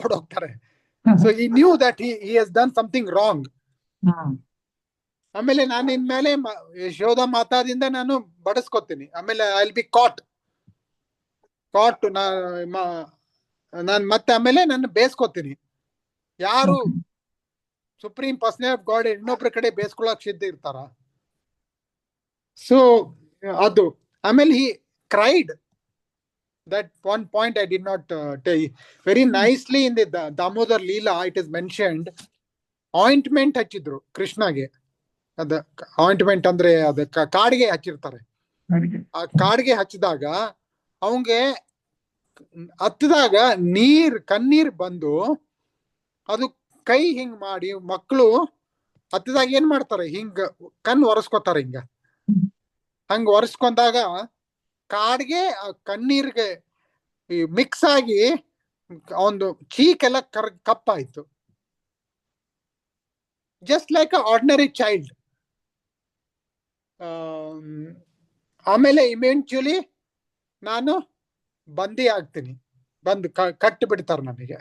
ಓಡೋಗ್ತಾರೆ. ಸೊ ಈ knew that he has done something wrong. ಆಮೇಲೆ ನಾನು ಇನ್ಮೇಲೆ ಯಶೋಧ ಮಾತಾದಿಂದ ನಾನು ಬಡಿಸ್ಕೊತೀನಿ. ಆಮೇಲೆ ಐ ವಿಲ್ ಬಿ ಕಾಟ್ ನಾನು ಮತ್ತೆ ಆಮೇಲೆ ನಾನು ಬೇಯಿಸ್ಕೊತೀನಿ. ಯಾರು ಸುಪ್ರೀಂ ಪರ್ಸನ್ ಆಫ್ ಗಾಡ್ ಇನ್ನೊಬ್ರ ಕಡೆ ಬೇಯಿಸ್ಕೊಳಕ್ ಸಿದ್ಧ ಇರ್ತಾರ? ಸೊ ಅದು. ಆಮೇಲೆ ಹಿ cried. That one point I did not tell you. Very nicely in the Damodar Leela, it is mentioned, ointment ಹಚ್ಚಿದ್ರು ಕೃಷ್ಣಗೆ. ಅದ ಆಯಿಂಟ್ಮೆಂಟ್ ಅಂದ್ರೆ ಅದ ಕಾಡಿಗೆ ಹಚ್ಚಿರ್ತಾರೆ. ಆ ಕಾಡಿಗೆ ಹಚ್ಚಿದಾಗ ಅವಂಗೆ ಹತ್ತದಾಗ ಕಣ್ಣೀರ್ ಬಂದು ಅದು ಕೈ ಹಿಂಗ್ ಮಾಡಿ, ಮಕ್ಕಳು ಹತ್ತದಾಗ ಏನ್ ಮಾಡ್ತಾರೆ, ಹಿಂಗ ಕಣ್ಣು ಒರೆಸ್ಕೊತಾರೆ. ಹಂಗ ಒರೆಸ್ಕೊಂಡಾಗ ಕಾಡ್ಗೆ ಕಣ್ಣೀರ್ಗೆ ಮಿಕ್ಸ್ ಆಗಿ ಒಂದು ಚೀಕೆಲ್ಲ ಕಪ್ಪಾಯ್ತು. Just like a ordinary child. ಆಮೇಲೆ ಇವೆಂಚುಲಿ ನಾನು ಬಂದಿ ಆಗ್ತೀನಿ, ಬಂದು ಕಟ್ಟಿ ಬಿಡ್ತಾರೆ ನನಗೆ.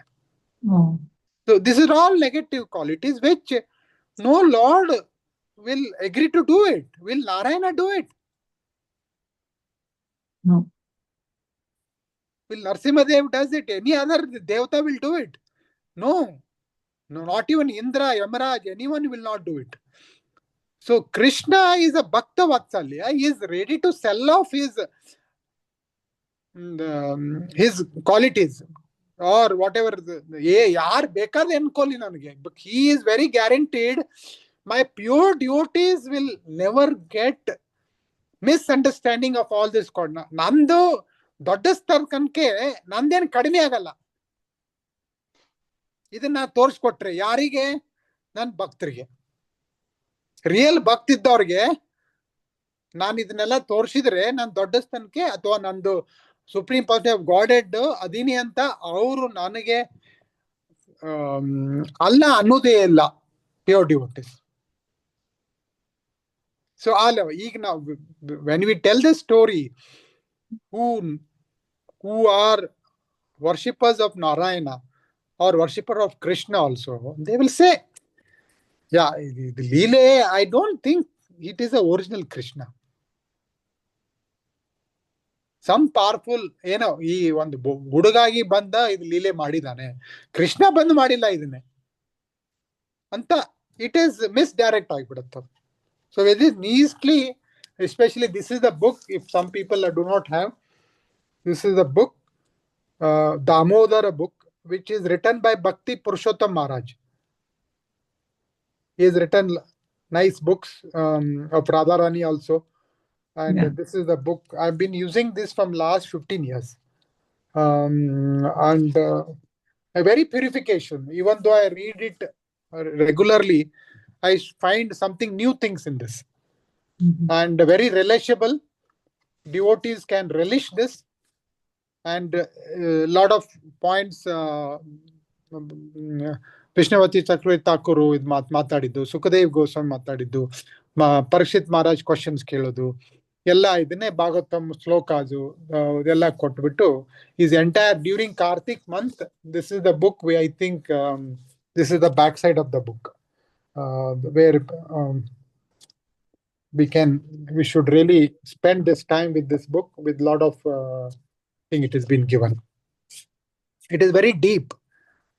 So this is all negative qualities which no Lord will agree to do it. Will Narayana do it? No. Will Narsimhadev does it? Any other Devata will do it? No. No, not even Indra, Yamaraj, anyone will not do it. So Krishna is a Bhakta Vatsalya. He is ready to sell off his qualities or whatever. ಯಾರು ಬೇಕಾದ್ರೆ ಅನ್ಕೊಳ್ಳಿ ನನಗೆ, but he is very guaranteed my pure devotees will never get misunderstanding of all this. ನಂದು ದೊಡ್ಡ ಸ್ತರಕ್ಕೆ ನಂದೇನು ಕಡಿಮೆ ಆಗಲ್ಲ. ಇದನ್ನ ತೋರಿಸ್ಕೊಟ್ರೆ ಯಾರಿಗೆ? ನನ್ನ ಭಕ್ತರಿಗೆ, ರಿಯಲ್ ಭಕ್ತ ಇದ್ದವ್ರಿಗೆ ನಾನು ಇದನ್ನೆಲ್ಲ ತೋರಿಸಿದ್ರೆ ನಾನು ದೊಡ್ಡ ಸ್ಥಾನಕ್ಕೆ ಅಥವಾ ನಂದು ಸುಪ್ರೀಂ ಪರ್ಸನ್ ಆಫ್ ಗಾಡೆಡ್ ಅದೀನಿ ಅಂತ ಅವರು ನನಗೆ ಅಲ್ಲ ಅನ್ನೋದೇ ಇಲ್ಲ ಪ್ಯೂರ್ ಡಿವೋಟೀಸ್. ಸೊ ಈಗ ನಾವು when we tell the story who are worshippers of Narayana or worshipper of Krishna also, they will say, yeah, the Leela, I don't think it is the original Krishna. Some powerful, ಈ ಒಂದು ಹುಡುಗಾಗಿ ಬಂದ ಇದು ಲೀಲೆ ಮಾಡಿದಾನೆ, ಕೃಷ್ಣ ಬಂದು ಮಾಡಿಲ್ಲ ಇದನ್ನೇ ಅಂತ it is misdirect ಆಗಿಬಿಡುತ್ತೆ. So very easily, especially this is the book, if some people do not have, this is the book, Damodara book, which is written by Bhakti Purushottam Maharaj. He has written nice books of Radharani also. And this is the book. I've been using this from last 15 years. And a very purification. Even though I read it regularly, I find something new things in this. And very relishable. Devotees can relish this. And a lot of points Krishnavati Chakravarti Thakur ಇದು ಮಾತಾಡಿದ್ದು, ಸುಖದೇವ್ ಗೋಸ್ವಾಮಿ ಮಾತಾಡಿದ್ದು, Parikshit Maharaj questions ಕೇಳೋದು ಎಲ್ಲ ಇದನ್ನೇ ಭಾಗವತಂ ಶ್ಲೋಕಾಸು ಇದೆಲ್ಲ ಕೊಟ್ಬಿಟ್ಟು is entire during Kartik month. This is the book. I think this is the back side of the book where we should really spend this time with this book with lot of thing it has been given. It is very deep,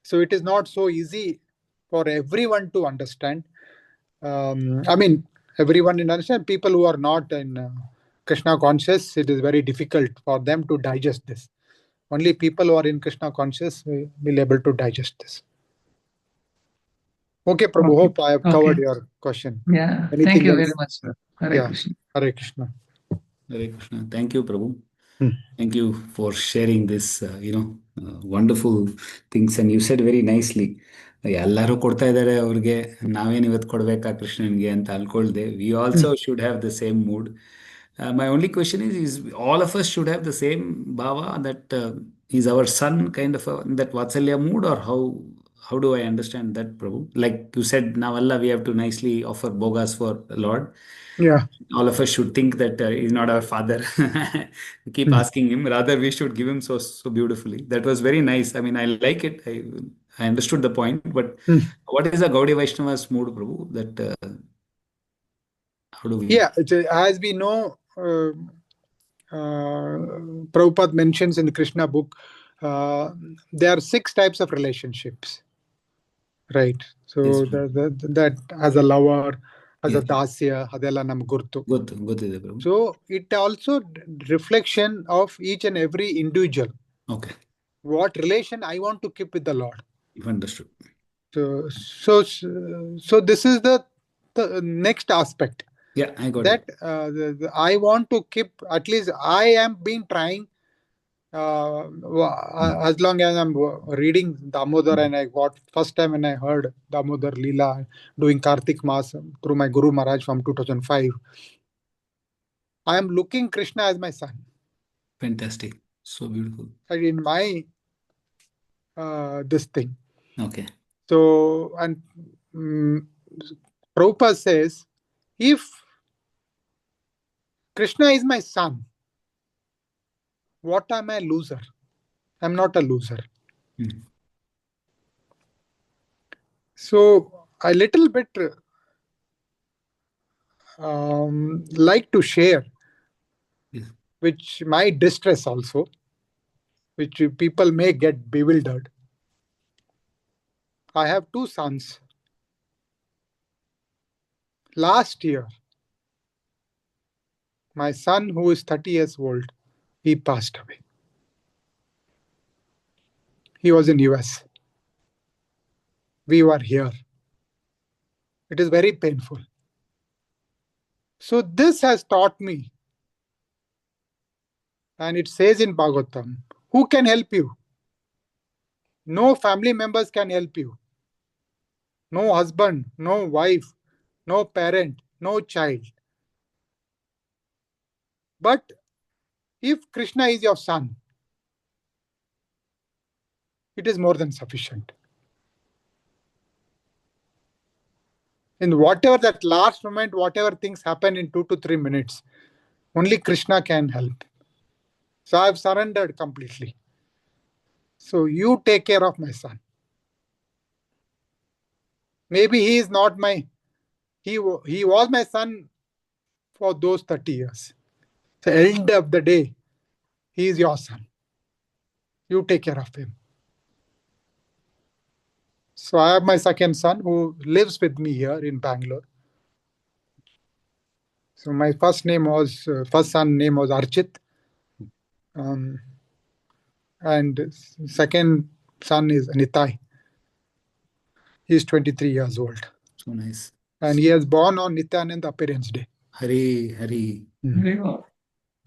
so it is not so easy for everyone to understand. I mean, everyone in understand. People who are not in Krishna conscious, it is very difficult for them to digest this. Only people who are in Krishna conscious will able to digest this. Okay, Prabhu, hope I have covered your question. Yeah, Anything thank you else? very much, sir. Hare Krishna. Hare Krishna. Hare Krishna. Thank you, Prabhu. Thank you for sharing this, wonderful things. And you said very nicely, ಎಲ್ಲರೂ ಕೊಡ್ತಾ ಇದ್ದಾರೆ ಅವ್ರಿಗೆ, ನಾವೇನು ಇವತ್ತು ಕೊಡ್ಬೇಕಾ ಕೃಷ್ಣನ್ಗೆ ಅಂತ ಅನ್ಕೊಳ್ದೆ. We also should have the same mood. My only question is all of us should have the same bhava that is our son kind of that Vatsalya mood, or how do I understand that, Prabhu? Like you said, now Allah, we have to nicely offer bogas for the Lord. Yeah. All of us should think that he's not our father. Keep asking him. Rather, we should give him so beautifully. That was very nice. I mean, I like it. I understood the point. But what is the Gaudiya Vaishnava's mood, Prabhu? That how do we? Yeah, as we know, Prabhupada mentions in the Krishna book, there are 6 types of relationships, right? So Yes, that as a lover, as a dasya, adella nam gurtu. ಗೊತ್ತಿದೆ, Prabhu. So it also reflection of each and every individual. Okay. What relation I want to keep with the Lord. Understood. So this is the next aspect. Yeah, I got that it. I want to keep, at least I am been trying as long as I'm reading Damodar, and I got first time when I heard Damodar Leela doing Kartik Mass through my Guru Maharaj from 2005, I am looking Krishna as my son. Fantastic. So beautiful. In my this thing. Okay. So, and Prabhupada says, if Krishna is my son. What am I, a loser? I'm not a loser. Hmm. So I little bit like to share, Yes. which my distress also, which people may get bewildered. I have two sons. Last year, my son, who is 30 years old, he passed away. He was in US. We were here. It is very painful. So this has taught me, and it says in Bhagavatam, who can help you? No family members can help you. No husband, no wife, no parent, no child. But if Krishna is your son, it is more than sufficient. In whatever that last moment, whatever things happen in 2 to 3 minutes, only Krishna can help. So I have surrendered completely. So you take care of my son. Maybe he is not my, he was my son for those 30 years. The end of the day, he is your son. You take care of him. So I have my second son who lives with me here in Bangalore. So my first son name was Archit. And second son is Nitai. He is 23 years old. So nice. And he was born on Nityananda Appearance Day. Hari Very well.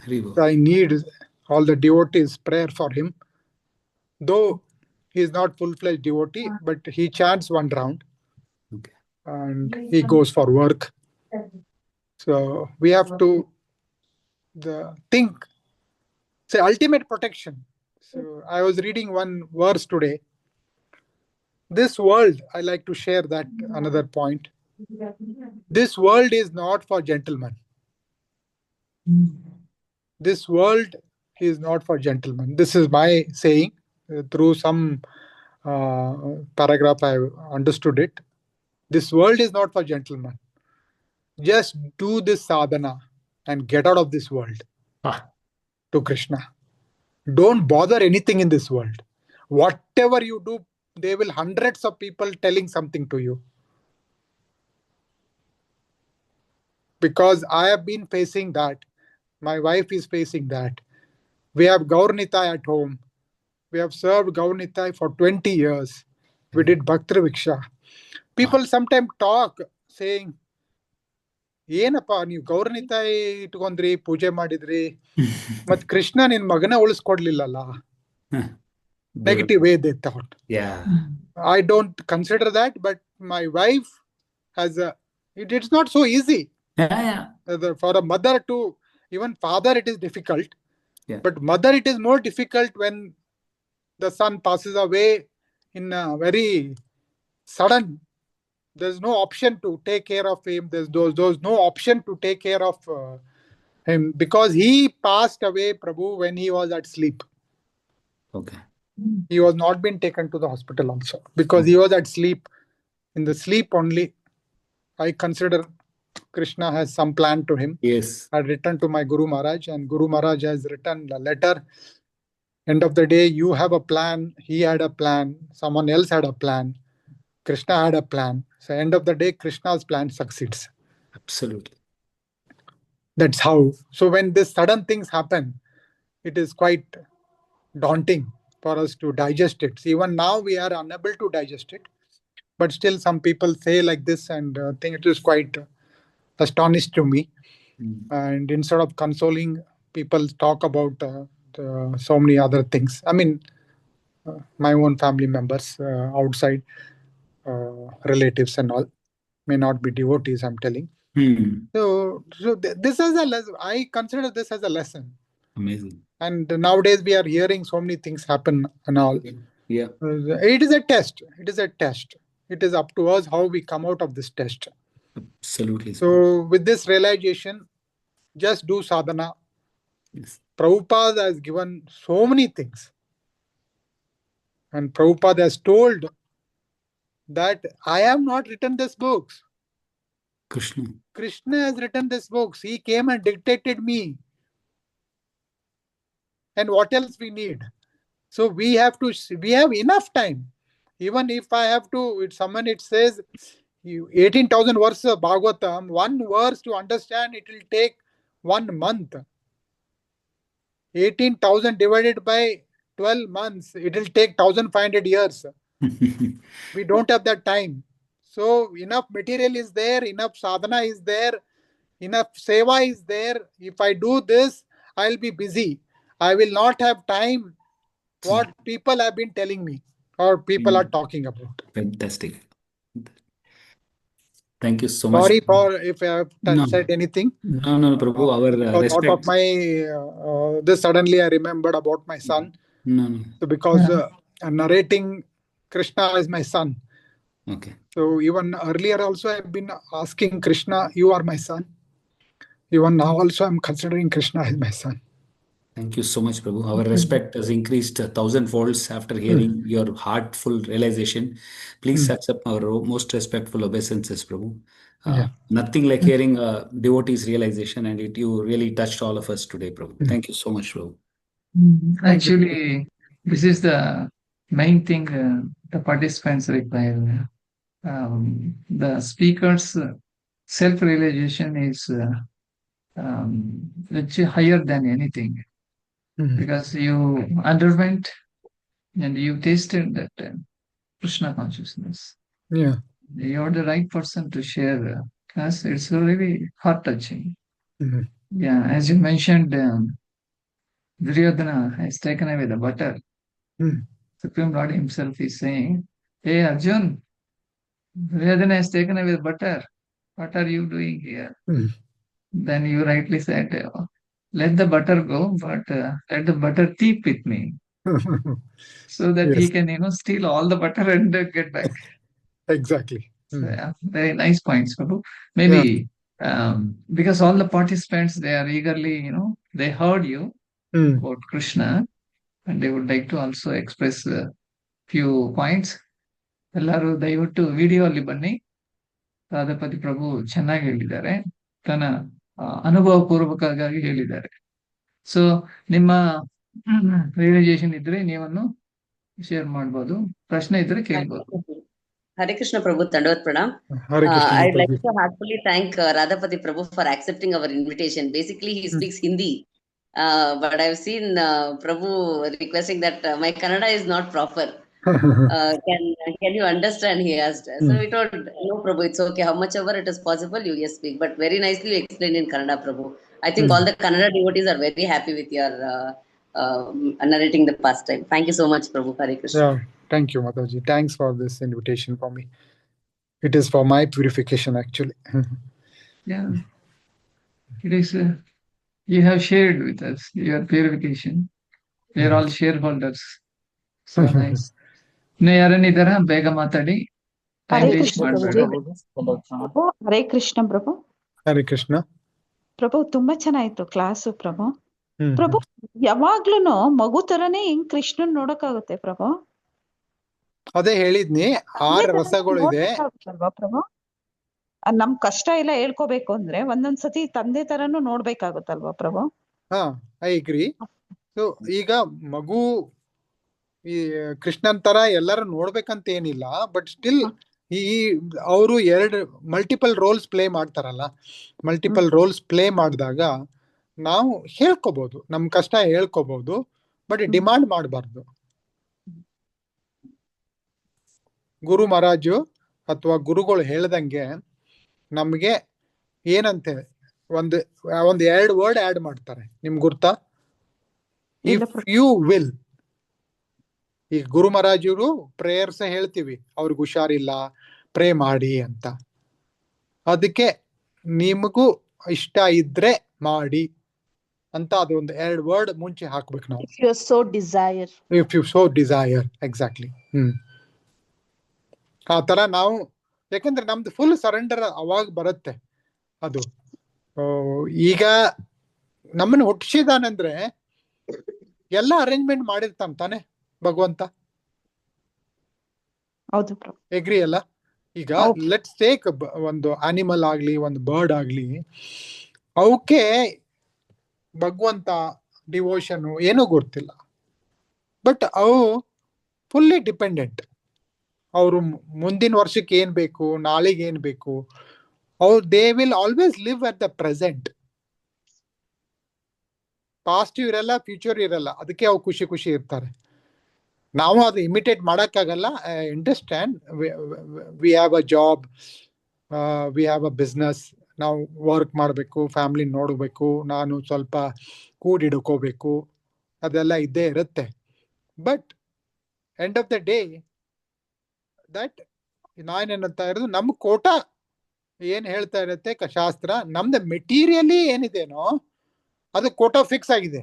Bol. So I need all the devotees' prayer for him. Though he is not full-fledged devotee, but he chants one round. Okay. And he goes for work. So we have to think. Say ultimate protection. So I was reading one verse today. This world, I like to share that another point. This world is not for gentlemen. This world is not for gentlemen. This is my saying. Through some paragraph, I understood it. This world is not for gentlemen. Just do this sadhana and get out of this world to Krishna. Don't bother anything in this world. Whatever you do, there will hundreds of people telling something to you. Because I have been facing that. My wife is facing that. We have Gaurnitai at home. We have served Gaurnitai for 20 years. We did Bhakti Viksha. People sometimes talk saying, ಏನಪ್ಪ ನೀವು ಗೌರನಿತಾಯಿ ಇಟ್ಕೊಂಡ್ರಿ ಪೂಜೆ ಮಾಡಿದ್ರಿ ಮತ್ ಕೃಷ್ಣ ನಿನ್ ಮಗನ ಉಳಿಸ್ಕೊಡ್ಲಿಲ್ಲಲ್ಲ negative way they thought I don't consider that, but my wife has it's not so easy. For a mother to, even father it is difficult. But mother it is more difficult when the son passes away in a very sudden. There's no option to take care of him. There's no option to take care of him because he passed away, Prabhu, when he was at sleep. Okay. He was not been taken to the hospital also because he was at sleep. In the sleep only, I consider Krishna has some plan to him. Yes. I returned to my Guru Maharaj and Guru Maharaj has written a letter. End of the day, you have a plan. He had a plan. Someone else had a plan. Krishna had a plan. So end of the day, Krishna's plan succeeds. Absolutely. That's how. So when these sudden things happen, it is quite daunting for us to digest it. See, even now we are unable to digest it. But still some people say like this and think it is quite astonished to me. And instead of consoling, people talk about so many other things. I mean, my own family members outside, relatives and all, may not be devotees, I'm telling. So this is a lesson. I consider this as a lesson. Amazing. And nowadays we are hearing so many things happen and all. Yeah. It is a test. It is a test. It is up to us how we come out of this test. Absolutely. So with this realization, just do sadhana. Yes. Prabhupada has given so many things. And Prabhupada has told that I have not written these books. Krishna. Krishna has written these books. He came and dictated me. And what else we need? So we have enough time. Even if I have to, it says 18,000 verses of Bhagavatam, one verse to understand, it will take 1 month. 18,000 divided by 12 months, it will take 1,500 years. We don't have that time. So enough material is there, enough sadhana is there, enough seva is there. If I do this, I'll be busy. I will not have time what people have been telling me or people are talking about. Fantastic. Thank you so much. Sorry for if I have said anything. No, Prabhu. Our respect. Out of my this suddenly I remembered about my son. No. So because narrating Krishna is my son. Okay. So even earlier also I've been asking Krishna, you are my son. Even now also I'm considering Krishna as my son. Thank you so much, Prabhu. Our respect has increased 1,000 folds after hearing your heartful realization. Please accept our most respectful obeisances, Prabhu. Nothing like hearing a devotee's realization, and you really touched all of us today, Prabhu. Thank you so much, Prabhu. Actually, this is the main thing the participants require. The speaker's self-realization is much higher than anything. Because you underwent and you tasted that Krishna consciousness. Yeah. You're the right person to share because it's really heart-touching. Yeah, as you mentioned, Duryodhana has taken away the butter. Supreme Lord himself is saying, hey Arjun, Duryodhana has taken away the butter. What are you doing here? Then you rightly said, let the butter go, but let the butter thief with me. So that he can, steal all the butter and get back. Exactly. So, yeah, very nice points, Prabhu. Maybe because all the participants, they are eagerly, they heard you about Krishna and they would like to also express a few points. ಎಲ್ಲರೂ ದಯವಿಟ್ಟು video ಅಲ್ಲಿ ಬನ್ನಿ. ರಾಧಾಪತಿ ಪ್ರಭು ಚೆನ್ನಾಗಿ ಹೇಳಿದ್ದಾರೆ, ತನ್ನ ಅನುಭವ ಪೂರ್ವಕವಾಗಿ ಹೇಳಿದ್ದಾರೆ. ಸೊ ನಿಮ್ಮ ರಿಯಲೈಸೇಷನ್ ಇದ್ರೆ ನೀವನ್ನು ಶೇರ್ ಮಾಡ್ಬೋದು, ಪ್ರಶ್ನೆ ಇದ್ರೆ ಕೇಳ್ಬೋದು. Hare Krishna Prabhu, Dandavat Pranam. I'd like to heartfully thank Radhapati Prabhu for accepting our invitation. Basically, he speaks Hindi, but I've seen Prabhu requesting that my Kannada is not proper. Can you understand? He asked. So we told, no, Prabhu, it's okay. How much ever it is possible, you just speak. But very nicely you explained in Kannada, Prabhu. I think all the Kannada devotees are very happy with your narrating the pastime. Thank you so much, Prabhu. Hare Krishna. Yeah, thank you, Mataji. Thanks for this invitation for me. It is for my purification, actually. Yeah, it is. You have shared with us your purification. We are all shareholders. So nice. ಇನ್ನು ಯಾರನ್ನಿದ್ದಾರ? ಬೇಗ ಮಾತಾಡಿ. ಹರೇ ಕೃಷ್ಣ ಪ್ರಭು. ಹರೇ ಕೃಷ್ಣ ಪ್ರಭು, ತುಂಬಾ ಚೆನ್ನಾಯ್ತು class ಪ್ರಭು. ಪ್ರಭು, ಯಾವಾಗ್ಲೂನು ಮಗು ತರನೇ ಹಿಂಗ್ ಕೃಷ್ಣನ್ ನೋಡಕ್ಕಾಗುತ್ತೆ ಪ್ರಭು? ಅದೇ ಹೇಳಿದ್ನಿ, 6 ರಸಗಳು ಇದೆ ಪ್ರಭು. ನಮ್ ಕಷ್ಟ ಎಲ್ಲ ಹೇಳ್ಕೋಬೇಕು ಅಂದ್ರೆ ಒಂದೊಂದ್ಸತಿ ತಂದೆ ತರನು ನೋಡ್ಬೇಕಾಗುತ್ತಲ್ವಾ ಪ್ರಭು? I agree. ಸೊ ಈಗ ಮಗು ಈ ಕೃಷ್ಣನ್ ತರ ಎಲ್ಲರೂ ನೋಡ್ಬೇಕಂತ ಏನಿಲ್ಲ, ಬಟ್ ಸ್ಟಿಲ್ ಅವರು 2 ಮಲ್ಟಿಪಲ್ ರೋಲ್ಸ್ ಪ್ಲೇ ಮಾಡ್ತಾರಲ್ಲ. ಮಲ್ಟಿಪಲ್ ರೋಲ್ಸ್ ಪ್ಲೇ ಮಾಡಿದಾಗ ನಾವು ಹೇಳ್ಕೋಬಹುದು, ನಮ್ ಕಷ್ಟ ಹೇಳ್ಕೋಬಹುದು, ಬಟ್ ಡಿಮಾಂಡ್ ಮಾಡಬಾರ್ದು. ಗುರು ಮಹಾರಾಜು ಅಥವಾ ಗುರುಗಳು ಹೇಳ್ದಂಗೆ ನಮ್ಗೆ ಏನಂತೆ ಒಂದು 2 ವರ್ಡ್ ಆಡ್ ಮಾಡ್ತಾರೆ. ನಿಮ್ಗೆ ಗುರ್ತಾ? If you will. ಈಗ ಗುರು ಮಹಾರಾಜರು ಪ್ರೇಯರ್ಸ್ ಹೇಳ್ತೀವಿ, ಅವ್ರಿಗೆ ಹುಷಾರಿಲ್ಲ, ಪ್ರೇ ಮಾಡಿ ಅಂತ. ಅದಕ್ಕೆ ನಿಮಗೂ ಇಷ್ಟ ಇದ್ರೆ ಮಾಡಿ ಅಂತ ಅದೊಂದು 2 ವರ್ಡ್ ಮುಂಚೆ ಹಾಕ್ಬೇಕು ನಾವು. If you so desire. If you so desire, exactly. ಆ ತರ ನಾವು, ಯಾಕಂದ್ರೆ ನಮ್ದು ಫುಲ್ ಸರೆಂಡರ್ ಅವಾಗ ಬರುತ್ತೆ. ಅದು ಈಗ ನಮ್ಮನ್ನು ಹುಟ್ಟಿಸಿದಾನಂದ್ರೆ ಎಲ್ಲ ಅರೇಂಜ್ಮೆಂಟ್ ಮಾಡಿರ್ತಾನ ತಾನೆ ಭಗವಂತ. ಹೌದು ಪ್ರಭು. ಎಗ್ರಿ ಅಲ್ಲ? ಈಗ ಲೆಟ್ಸ್ ಟೇಕ್ ಒಂದು ಆನಿಮಲ್ ಆಗ್ಲಿ, ಒಂದು ಬರ್ಡ್ ಆಗ್ಲಿ, ಅವಕ್ಕೆ ಭಗವಂತ ಡಿವೋಷನ್ ಏನೂ ಗೊತ್ತಿಲ್ಲ, ಬಟ್ ಅವು ಫುಲ್ಲಿ ಡಿಪೆಂಡೆಂಟ್. ಅವರು ಮುಂದಿನ ವರ್ಷಕ್ಕೆ ಏನ್ ಬೇಕು, ನಾಳೆಗೆ ಏನ್ ಬೇಕು, ಅವ್ರು they will always live at the present. Past ಇರಲ್ಲ, ಫ್ಯೂಚರ್ ಇರಲ್ಲ, ಅದಕ್ಕೆ ಅವು ಖುಷಿ ಖುಷಿ ಇರ್ತಾರೆ. ನಾವು ಅದು ಇಮಿಟೇಟ್ ಮಾಡೋಕ್ಕಾಗಲ್ಲ. I understand, we have a job, we have a business, ನಾವು ವರ್ಕ್ ಮಾಡಬೇಕು, ಫ್ಯಾಮಿಲಿ ನೋಡಬೇಕು, ನಾನು ಸ್ವಲ್ಪ ಕೂಡಿಡ್ಕೋಬೇಕು, ಅದೆಲ್ಲ ಇದ್ದೇ ಇರುತ್ತೆ. But end of the day that ನಾನೇನಂತ ಇರೋದು, ನಮ್ಮ ಕೋಟ ಏನ್ ಹೇಳ್ತಾ ಇರುತ್ತೆ ಶಾಸ್ತ್ರ, ನಮ್ದು ಮೆಟೀರಿಯಲಿ ಏನಿದೆನೋ ಅದು ಕೋಟ ಫಿಕ್ಸ್ ಆಗಿದೆ.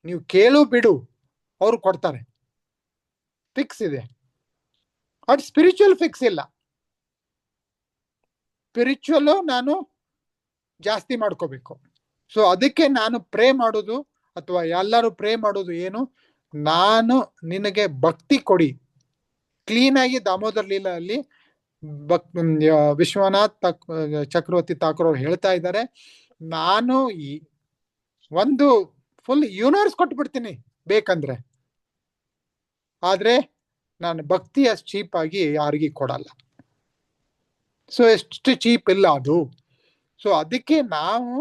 ನೀವು ಕೇಳು ಬಿಡು, ಅವ್ರು ಕೊಡ್ತಾರೆ, ಫಿಕ್ಸ್ ಇದೆ. ಬಟ್ ಸ್ಪಿರಿಚುವಲ್ ಫಿಕ್ಸ್ ಇಲ್ಲ. ಸ್ಪಿರಿಚುವಲ್ ನಾನು ಜಾಸ್ತಿ ಮಾಡ್ಕೋಬೇಕು. ಸೊ ಅದಕ್ಕೆ ನಾನು ಪ್ರೇ ಮಾಡೋದು, ಅಥವಾ ಎಲ್ಲರೂ ಪ್ರೇ ಮಾಡೋದು ಏನು, ನಾನು ನಿನಗೆ ಭಕ್ತಿ ಕೊಡಿ. ಕ್ಲೀನ್ ಆಗಿ ದಾಮೋದರ್ ಲೀಲಾ ಅಲ್ಲಿ ವಿಶ್ವನಾಥ್ ಚಕ್ರವರ್ತಿ ಠಾಕೂರ್ ಅವ್ರು ಹೇಳ್ತಾ ಇದ್ದಾರೆ, ನಾನು ಈ ಒಂದು ಫುಲ್ ಯೂನಿವರ್ಸ್ ಕೊಟ್ಬಿಡ್ತೀನಿ ಬೇಕಂದ್ರೆ, ಆದ್ರೆ ನಾನು ಭಕ್ತಿ ಅಷ್ಟು ಚೀಪ್ ಆಗಿ ಯಾರಿಗೂ ಕೊಡಲ್ಲ. ಸೊ ಎಷ್ಟು ಚೀಪ್ ಇಲ್ಲ ಅದು. ಸೊ ಅದಕ್ಕೆ ನಾವು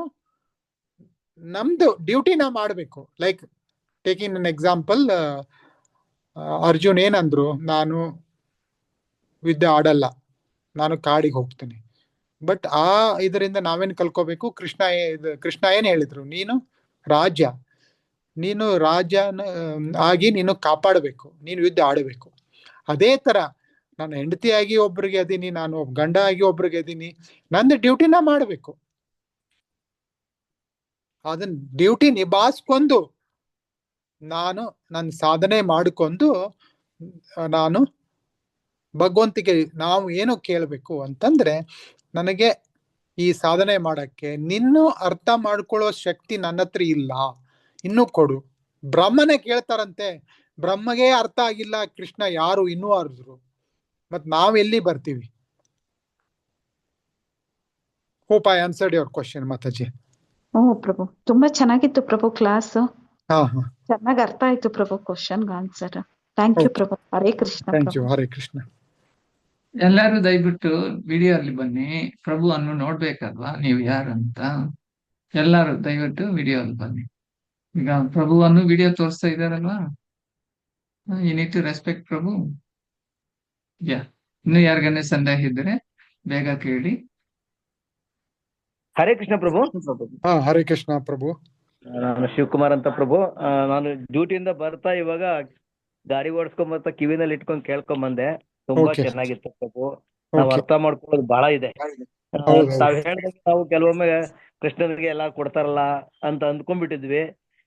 ನಮ್ದು ಡ್ಯೂಟಿ ನಾವು ಮಾಡಬೇಕು. Like taking an example, Arjun ಏನಂದ್ರು, ನಾನು ವಿದ್ಯೆ ಆಡಲ್ಲ, ನಾನು ಕಾಡಿಗೆ ಹೋಗ್ತೀನಿ. ಬಟ್ ಆ ಇದರಿಂದ ನಾವೇನು ಕಲ್ಕೋಬೇಕು, ಕೃಷ್ಣ ಏನ್ ಹೇಳಿದ್ರು, ನೀನು ರಾಜನ ಆಗಿ ನೀನು ಕಾಪಾಡಬೇಕು, ನೀನು ಯುದ್ಧ ಆಡಬೇಕು. ಅದೇ ತರ ನಾನು ಹೆಂಡತಿಯಾಗಿ ಒಬ್ರಿಗೆ ಅದೀನಿ, ನಾನು ಗಂಡ ಆಗಿ ಒಬ್ರಿಗೆ ಅದೀನಿ, ನಂದು ಡ್ಯೂಟಿನ ಮಾಡಬೇಕು. ಅದನ್ನ ಡ್ಯೂಟಿ ನಿಭಾಯಿಸ್ಕೊಂಡು ನಾನು ನನ್ನ ಸಾಧನೆ ಮಾಡಿಕೊಂಡು ನಾನು ಭಗವಂತಿಗೆ ನಾವು ಏನು ಕೇಳಬೇಕು ಅಂತಂದ್ರೆ, ನನಗೆ ಈ ಸಾಧನೆ ಮಾಡಕ್ಕೆ ನಿನ್ನೂ ಅರ್ಥ ಮಾಡ್ಕೊಳ್ಳೋ ಶಕ್ತಿ ನನ್ನ ಹತ್ರ ಇಲ್ಲ, ಇನ್ನೂ ಕೊಡು. ಬ್ರಹ್ಮನೇ ಕೇಳ್ತಾರಂತೆ, ಬ್ರಹ್ಮಗೆ ಅರ್ಥ ಆಗಿಲ್ಲ ಕೃಷ್ಣ ಯಾರು ಇನ್ನೂ ಅರ್ಧರು, ಮತ್ ನಾವ್ ಎಲ್ಲಿ ಬರ್ತೀವಿ? Hope I answered your question Mataji. Prabhu, ತುಂಬಾ ಚೆನ್ನಾಗಿತ್ತು ಪ್ರಭು ಕ್ಲಾಸ್. ಹಾ, ಚೆನ್ನಾಗಿ ಅರ್ಥ ಆಯ್ತು Prabhu question answer. Thank you Prabhu. Hare Krishna. Thank you. Hare Krishna. ಎಲ್ಲರೂ ದಯವಿಟ್ಟು ವಿಡಿಯೋ ಅಲ್ಲಿ ಬನ್ನಿ. ಪ್ರಭು ಅನ್ನು ನೋಡ್ಬೇಕಲ್ವಾ ನೀವು ಯಾರಂತ. ಎಲ್ಲರೂ ದಯವಿಟ್ಟು ವಿಡಿಯೋ ಅಲ್ಲಿ ಬನ್ನಿ. ಈಗ ಪ್ರಭುವನ್ನು ವಿಡಿಯೋ ತೋರಿಸ್ತಾ ಇದಾರಲ್ವಾ, ಯು ನೀಡ್ ಟು ರೆಸ್ಪೆಕ್ಟ್ ಪ್ರಭು. ಇನ್ನು ಯಾರಿಗನ್ನೇ ಸಂದೇಹ ಇದ್ರೆ ಬೇಗ ಕೇಳಿ. ಹರೇ ಕೃಷ್ಣ ಪ್ರಭು. ಹಾ, ಹರೇ ಕೃಷ್ಣ ಪ್ರಭು. ನಾನು ಶಿವಕುಮಾರ್ ಅಂತ ಪ್ರಭು. ನಾನು ಡ್ಯೂಟಿಯಿಂದ ಬರ್ತಾ ಇವಾಗ ಗಾಡಿ ಓಡಿಸ್ಕೊಂಡ್ ಬರ್ತಾ ಕಿವಿನಲ್ಲಿ ಇಟ್ಕೊಂಡ್ ಕೇಳ್ಕೊಂಡ್ ಬಂದೆ. ತುಂಬಾ ಚೆನ್ನಾಗಿತ್ತು ಪ್ರಭು. ನಾವು ಅರ್ಥ ಮಾಡ್ಕೊಳ್ಳೋದು ಬಹಳ ಇದೆ. ತಾವ್ ಹೇಳಿದಾಗ ನಾವು ಕೆಲವೊಮ್ಮೆ ಕೃಷ್ಣನಿಗೆ ಎಲ್ಲಾ ಕೊಡ್ತಾರಲ್ಲ ಅಂತ ಅಂದ್ಕೊಂಡ್ಬಿಟ್ಟಿದ್ವಿ.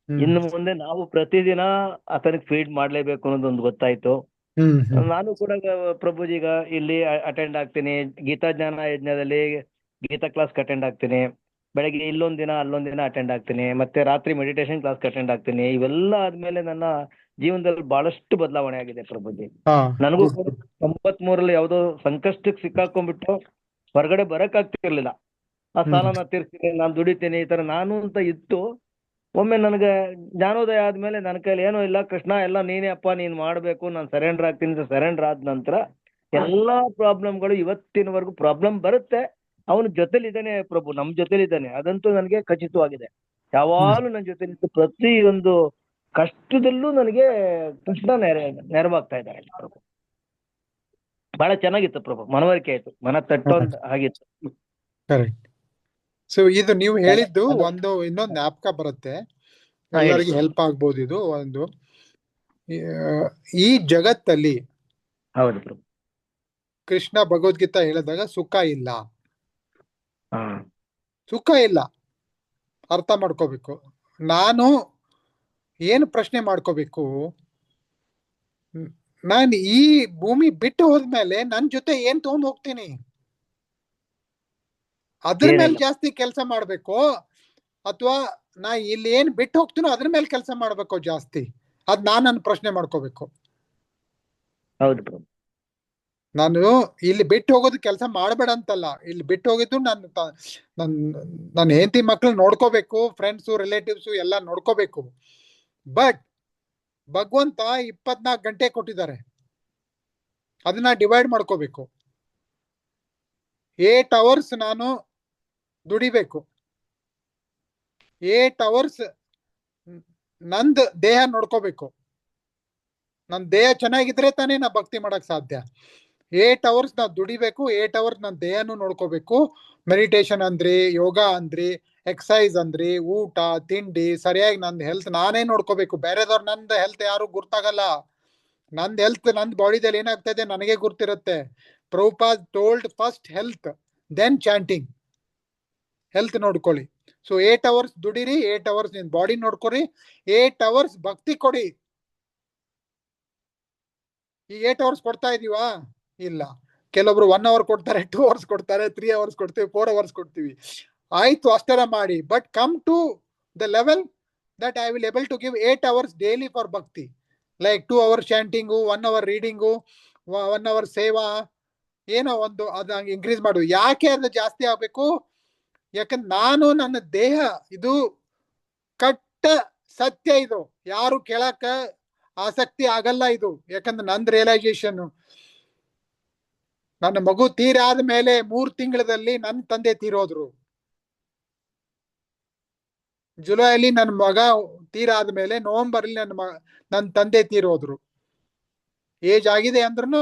ಇನ್ನು ಮುಂದೆ ನಾವು ಪ್ರತಿದಿನ ಆತನಿಗೆ ಫೀಡ್ ಮಾಡ್ಲೇಬೇಕು ಅನ್ನೋದೊಂದು ಗೊತ್ತಾಯ್ತು. ನಾನು ಕೂಡ ಪ್ರಭುಜೀಗ ಇಲ್ಲಿ ಅಟೆಂಡ್ ಆಗ್ತೀನಿ, ಗೀತಾ ಜ್ಞಾನ ಯಜ್ಞದಲ್ಲಿ ಗೀತಾ ಕ್ಲಾಸ್ ಅಟೆಂಡ್ ಆಗ್ತೀನಿ. ಬೆಳಗ್ಗೆ ಇಲ್ಲೊಂದಿನ ಅಲ್ಲೊಂದಿನ ಅಟೆಂಡ್ ಆಗ್ತೀನಿ, ಮತ್ತೆ ರಾತ್ರಿ ಮೆಡಿಟೇಷನ್ ಕ್ಲಾಸ್ ಅಟೆಂಡ್ ಆಗ್ತೀನಿ. ಇವೆಲ್ಲ ಆದ್ಮೇಲೆ ನನ್ನ ಜೀವನದಲ್ಲಿ ಬಹಳಷ್ಟು ಬದಲಾವಣೆ ಆಗಿದೆ ಪ್ರಭುಜಿ. ನನಗೂ 93ರಲ್ಲಿ ಯಾವ್ದೋ ಸಂಕಷ್ಟಕ್ಕೆ ಸಿಕ್ಕಾಕೊಂಡ್ಬಿಟ್ಟು ಹೊರಗಡೆ ಬರಕ್ ಆಗ್ತಿರ್ಲಿಲ್ಲ. ಆ ಸಾಲನ ತೀರ್ಸ್ತೀನಿ, ನಾನು ದುಡಿತೀನಿ, ಈ ತರ ನಾನು ಅಂತ ಇತ್ತು. ಒಮ್ಮೆ ನನಗೆ ಜ್ಞಾನೋದಯ ಆದ್ಮೇಲೆ ನನ್ನ ಕೈಲಿ ಏನೂ ಇಲ್ಲ, ಕೃಷ್ಣ ಎಲ್ಲ ನೀನೇ ಅಪ್ಪ, ನೀನ್ ಮಾಡ್ಬೇಕು, ನಾನು ಸರೆಂಡರ್ ಆಗ್ತೀನಿ. ಸರೆಂಡರ್ ಆದ ನಂತರ ಎಲ್ಲಾ ಪ್ರಾಬ್ಲಮ್ಗಳು ಇವತ್ತಿನವರೆಗೂ ಪ್ರಾಬ್ಲಮ್ ಬರುತ್ತೆ, ಅವನ ಜೊತೆಲಿದ್ದಾನೆ ಪ್ರಭು, ನಮ್ ಜೊತೆಲಿದ್ದಾನೆ, ಅದಂತೂ ನನಗೆ ಖಚಿತವಾಗಿದೆ. ಯಾವಾಗಲೂ ನನ್ನ ಜೊತೆಲಿದ್ದು ಪ್ರತಿಯೊಂದು ಕಷ್ಟದಲ್ಲೂ ನನಗೆ ಕೃಷ್ಣ ನೆರವಾಗ್ತಾ ಇದ್ದಾರೆ ಪ್ರಭು. ಬಹಳ ಚೆನ್ನಾಗಿತ್ತು ಪ್ರಭು, ಮನವರಿಕೆ ಆಯ್ತು, ಮನ ತಟ್ಟೋ ಹಾಗಿತ್ತು. ಕರೆಕ್ಟ್. ಸೊ ಇದು ನೀವು ಹೇಳಿದ್ದು ಒಂದು ಇನ್ನೊಂದು ಜ್ಞಾಪಕ ಬರುತ್ತೆ, ಎಲ್ಲರಿಗೂ ಹೆಲ್ಪ್ ಆಗ್ಬೋದು. ಇದು ಒಂದು ಈ ಜಗತ್ತಲ್ಲಿ ಹೌದು ಪ್ರಭು, ಕೃಷ್ಣ ಭಗವದ್ಗೀತಾ ಹೇಳಿದಾಗ ಸುಖ ಇಲ್ಲ, ಸುಖ ಇಲ್ಲ. ಅರ್ಥ ಮಾಡ್ಕೋಬೇಕು. ನಾನು ಏನು ಪ್ರಶ್ನೆ ಮಾಡ್ಕೋಬೇಕು, ನಾನು ಈ ಭೂಮಿ ಬಿಟ್ಟು ಹೋದ್ಮೇಲೆ ನನ್ ಜೊತೆ ಏನ್ ತಗೊಂಡ್ ಹೋಗ್ತೀನಿ? ಅದ್ರ ಮೇಲೆ ಏನಿಲ್ಲ. ಜಾಸ್ತಿ ಕೆಲಸ ಮಾಡ್ಬೇಕು, ಅಥವಾ ನಾ ಇಲ್ಲಿ ಏನ್ ಬಿಟ್ಟು ಹೋಗ್ತೀನೋ ಅದ್ರ ಮೇಲೆ ಕೆಲಸ ಮಾಡ್ಬೇಕು ಜಾಸ್ತಿ? ಅದ್ ನಾನು ಪ್ರಶ್ನೆ ಮಾಡ್ಕೋಬೇಕು. ಹೌದು ಪ್ರಭು. ನಾನು ಇಲ್ಲಿ ಬಿಟ್ಟು ಹೋಗೋದು ಕೆಲಸ ಮಾಡಬೇಡ ಅಂತಲ್ಲ, ಇಲ್ಲಿ ಬಿಟ್ಟು ಹೋಗಿದ್ದು ನನ್ನ ಹೆಂಡತಿ ಮಕ್ಳು ನೋಡ್ಕೋಬೇಕು, ಫ್ರೆಂಡ್ಸು ರಿಲೇಟಿವ್ಸು ಎಲ್ಲ ನೋಡ್ಕೋಬೇಕು. ಬಟ್ ಭಗವಂತ 24 ಗಂಟೆ ಕೊಟ್ಟಿದ್ದಾರೆ, ಅದನ್ನ ಡಿವೈಡ್ ಮಾಡ್ಕೋಬೇಕು. 8 hours ನಾನು ದುಡಿಬೇಕು, 8 hours ನಂದ್ ದೇಹ ನೋಡ್ಕೋಬೇಕು. ನನ್ ದೇಹ ಚೆನ್ನಾಗಿದ್ರೆ ತಾನೇ ನಾ ಭಕ್ತಿ ಮಾಡಕ್ ಸಾಧ್ಯ. 8 hours ನಾವು ದುಡಿಬೇಕು, 8 hours ನನ್ನ ದೇಹನೂ ನೋಡ್ಕೋಬೇಕು. ಮೆಡಿಟೇಷನ್ ಅಂದ್ರಿ, ಯೋಗ ಅಂದ್ರಿ, ಎಕ್ಸಸೈಸ್ ಅಂದ್ರಿ, ಊಟ ತಿಂಡಿ ಸರಿಯಾಗಿ ನಂದು ಹೆಲ್ತ್ ನಾನೇ ನೋಡ್ಕೋಬೇಕು. ಬೇರೆದವ್ರು ನಂದು ಹೆಲ್ತ್ ಯಾರು ಗುರ್ತಾಗಲ್ಲ. ನಂದು ಹೆಲ್ತ್ ನಂದು ಬಾಡಿದಲ್ಲಿ ಏನಾಗ್ತಾ ಇದೆ ನನಗೆ ಗುರ್ತಿರುತ್ತೆ. Prabhupad told first health then chanting. Health ನೋಡ್ಕೊಳ್ಳಿ. ಸೊ 8 hours ದುಡಿರಿ, 8 hours ನಿನ್ ಬಾಡಿ ನೋಡ್ಕೊರಿ, 8 hours ಭಕ್ತಿ ಕೊಡಿ. ಈ 8 hours ಕೊಡ್ತಾ ಇದೀವಾ? ಇಲ್ಲ. ಕೆಲವೊಬ್ರು 1 hour ಕೊಡ್ತಾರೆ, 2 hours ಕೊಡ್ತಾರೆ, 3 hours ಕೊಡ್ತೀವಿ, 4 hours ಕೊಡ್ತೀವಿ. ಆಯ್ತು, ಅಷ್ಟರ ಮಾಡಿ. But come to the level that I will able to give 8 hours daily for bhakti. Like 2 hours chanting, 1 hour reading, 1 hour ಸೇವಾ, ಏನೋ ಒಂದು ಅದು ಇನ್ಕ್ರೀಸ್ ಮಾಡು. ಯಾಕೆ ಅದು ಜಾಸ್ತಿ ಆಗ್ಬೇಕು? ಯಾಕಂದ್ರೆ ನಾನು ನನ್ನ ದೇಹ ಇದು ಕಟ್ಟ ಸತ್ಯ, ಇದು ಯಾರು ಕೇಳಕ ಆಸಕ್ತಿ ಆಗಲ್ಲ ಇದು. ಯಾಕಂದ್ರೆ ನಂದ್ ರಿಯಲೈಸೇಷನ್, ನನ್ನ ಮಗು ತೀರಾದ ಮೇಲೆ 3 ತಿಂಗಳಲ್ಲಿ ನನ್ನ ತಂದೆ ತೀರೋದ್ರು. ಜುಲೈಲಿ ನನ್ನ ಮಗ ತೀರಾದ ಮೇಲೆ ನವೆಂಬರ್ ಅಲ್ಲಿ ನನ್ನ ತಂದೆ ತೀರೋದ್ರು. ಏಜ್ ಆಗಿದೆ ಅಂದ್ರೂ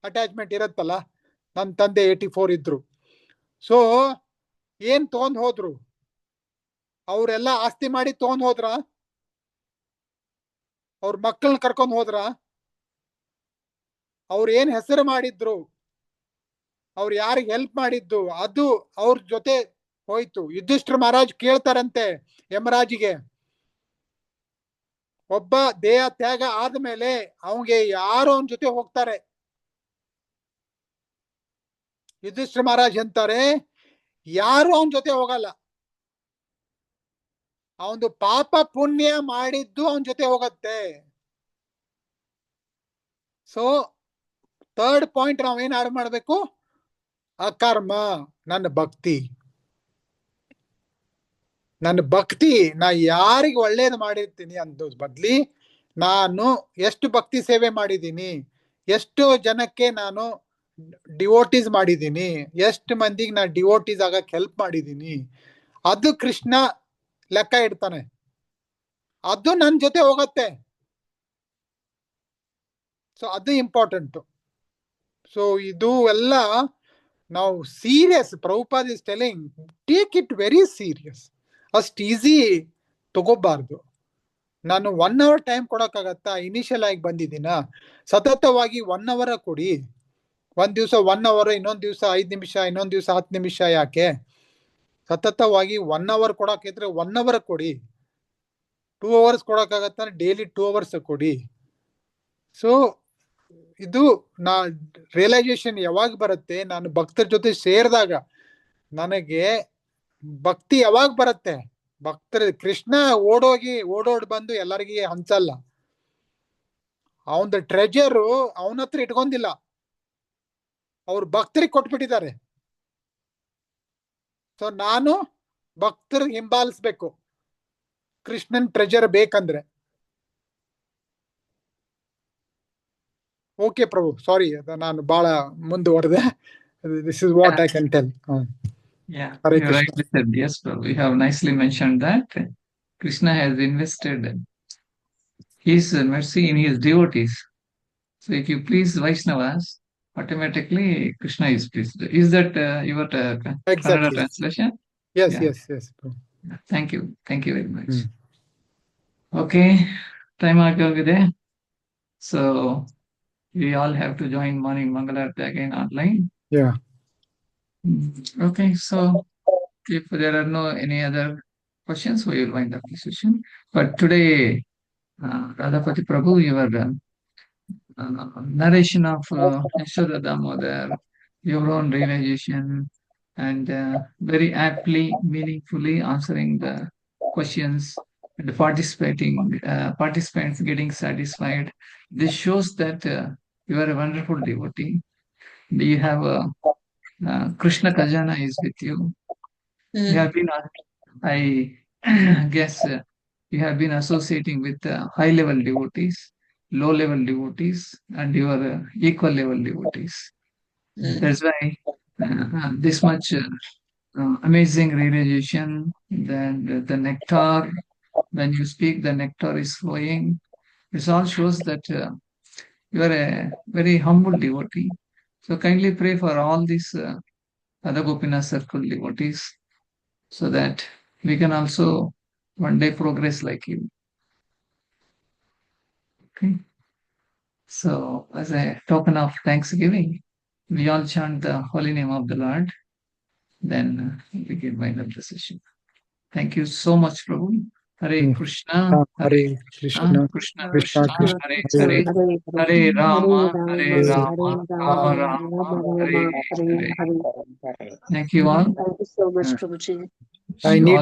ಅಟ್ಯಾಚ್ಮೆಂಟ್ ಇರತ್ತಲ್ಲ. ನನ್ನ ತಂದೆ 84 ಇದ್ರು. ಸೊ ಏನ್ ತಗೊಂಡ್ ಹೋದ್ರು? ಅವರೆಲ್ಲ ಆಸ್ತಿ ಮಾಡಿ ತಗೊಂಡ್ ಹೋದ್ರ? ಅವ್ರ ಮಕ್ಕಳನ್ನ ಕರ್ಕೊಂಡ್ ಹೋದ್ರ? ಅವ್ರ ಏನ್ ಹೆಸರು ಮಾಡಿದ್ರು, ಅವ್ರು ಯಾರಿಗೆ ಹೆಲ್ಪ್ ಮಾಡಿದ್ದು, ಅದು ಅವ್ರ ಜೊತೆ ಹೋಯ್ತು. ಯುಧಿಷ್ಠಿರ ಮಹಾರಾಜ್ ಕೇಳ್ತಾರಂತೆ ಯಮರಾಜಿಗೆ, ಒಬ್ಬ ದೇಹ ತ್ಯಾಗ ಆದ್ಮೇಲೆ ಅವನಿಗೆ ಯಾರು ಅವನ ಜೊತೆ ಹೋಗ್ತಾರೆ? ಯುಧಿಷ್ಠಿರ ಮಹಾರಾಜ್ ಅಂತಾರೆ, ಯಾರು ಅವನ ಜೊತೆ ಹೋಗಲ್ಲ. ಅವನು ಪಾಪ ಪುಣ್ಯ ಮಾಡಿದ್ದು ಅವನ ಜೊತೆ ಹೋಗತ್ತೆ. ಸೊ 3rd ಪಾಯಿಂಟ್ ನಾವೇನ್ ಆಡ್ ಮಾಡ್ಬೇಕು? ಅಕರ್ಮ, ನನ್ನ ಭಕ್ತಿ. ನನ್ನ ಭಕ್ತಿ ನಾ ಯಾರಿಗೆ ಒಳ್ಳೇದು ಮಾಡಿರ್ತೀನಿ ಅನ್ನೋದ್ ಬದ್ಲಿ ನಾನು ಎಷ್ಟು ಭಕ್ತಿ ಸೇವೆ ಮಾಡಿದ್ದೀನಿ, ಎಷ್ಟು ಜನಕ್ಕೆ ನಾನು ಡಿವೋಟೀಸ್ ಮಾಡಿದ್ದೀನಿ, ಎಷ್ಟು ಮಂದಿಗೆ ನಾ ಡಿವೋಟೀಸ್ ಆಗಕ್ಕೆ ಹೆಲ್ಪ್ ಮಾಡಿದ್ದೀನಿ, ಅದು ಕೃಷ್ಣ ಲೆಕ್ಕ ಇಡ್ತಾನೆ. ಅದು ನನ್ನ ಜೊತೆ ಹೋಗತ್ತೆ. ಸೊ ಅದು ಇಂಪಾರ್ಟೆಂಟ್. ಸೊ ಇದು ಎಲ್ಲ ನಾವು serious. Prabhupad is telling, take it very serious. ಅಷ್ಟು ಈಸಿ ತಗೋಬಾರ್ದು. ನಾನು 1 hour ಟೈಮ್ ಕೊಡಕ್ಕಾಗತ್ತಾ? ಇನಿಷಿಯಲ್ ಆಗಿ ಬಂದಿದ್ದೀನ, ಸತತವಾಗಿ 1 hour ಕೊಡಿ. ಒಂದ್ ದಿವಸ 1 hour, ಇನ್ನೊಂದ್ ದಿವಸ 5 ನಿಮಿಷ, ಇನ್ನೊಂದ್ ದಿವಸ 10 ನಿಮಿಷ. ಯಾಕೆ? ಸತತವಾಗಿ 1 hour ಕೊಡಕ್ಕಿದ್ರೆ 1 hour ಕೊಡಿ. 2 hours ಕೊಡಕ್ಕಾಗತ್ತ? ಡೈಲಿ 2 hours ಕೊಡಿ. ಸೊ ಇದು ನಾ ರಿಯಲೈಸೇಷನ್ ಯಾವಾಗ ಬರುತ್ತೆ? ನಾನು ಭಕ್ತರ ಜೊತೆ ಸೇರಿದಾಗ ನನಗೆ ಭಕ್ತಿ ಯಾವಾಗ ಬರುತ್ತೆ? ಭಕ್ತರ ಕೃಷ್ಣ ಓಡೋಡ್ ಬಂದು ಎಲ್ಲರಿಗೆ ಹಂಚಲ್ಲ. ಅವನ ಟ್ರೆಜರು ಅವನ ಹತ್ರ ಇಟ್ಕೊಂಡಿಲ್ಲ, ಅವ್ರ ಭಕ್ತರಿಗೆ ಕೊಟ್ಬಿಟ್ಟಿದ್ದಾರೆ. ಸೊ ನಾನು ಭಕ್ತರಿಗೆ ಹಿಂಬಾಲಿಸ್ಬೇಕು ಕೃಷ್ಣನ್ ಟ್ರೆಜರ್ ಬೇಕಂದ್ರೆ. ಓಕೆ ಪ್ರಭು, ಸಾರಿ ನಾನು ಬಹಳ ಮುಂದುವರೆದೆ. This is what I can tell. Yeah, Hare you Krishna. rightly said. Yes, Prabhu. You have nicely mentioned that Krishna has invested his mercy in his devotees. So if you please Vaishnavas, automatically Krishna is pleased. Is that your Kannada Exactly. translation? Yes, Yeah. yes, Prabhu. Thank you. Thank you very much. Okay, time agogide. So we all have to join morning Mangalarti again online. Yeah. Okay, so if there are no any other questions, we will wind up the session. But today, Radhapati Prabhu, your narration of Yashoda Damodar, your own realization, and very aptly, meaningfully answering the questions and participants getting satisfied. This shows that you are a wonderful devotee. You have Krishna Kajana is with you. You have been, I guess, you have been associating with high-level devotees, low-level devotees, and your equal-level devotees. That's why this much amazing realization. Then the nectar, when you speak, the nectar is flowing. This all shows that you are a very humble devotee. So kindly pray for all these other Gopinath circle devotees, so that we can also one day progress like you. Okay. So as a token of thanksgiving, we all chant the holy name of the Lord. Then we can wind up the session. Thank you so much, Prabhu. Hare Krishna, Hare Krishna, Krishna Krishna Krishna, Krishna, Hare Hare Hare, Hare Rama, Hare Hare Rama, Rama Rama, Hare Hare. Thank you all. Thank you so much, Prabhuji. I need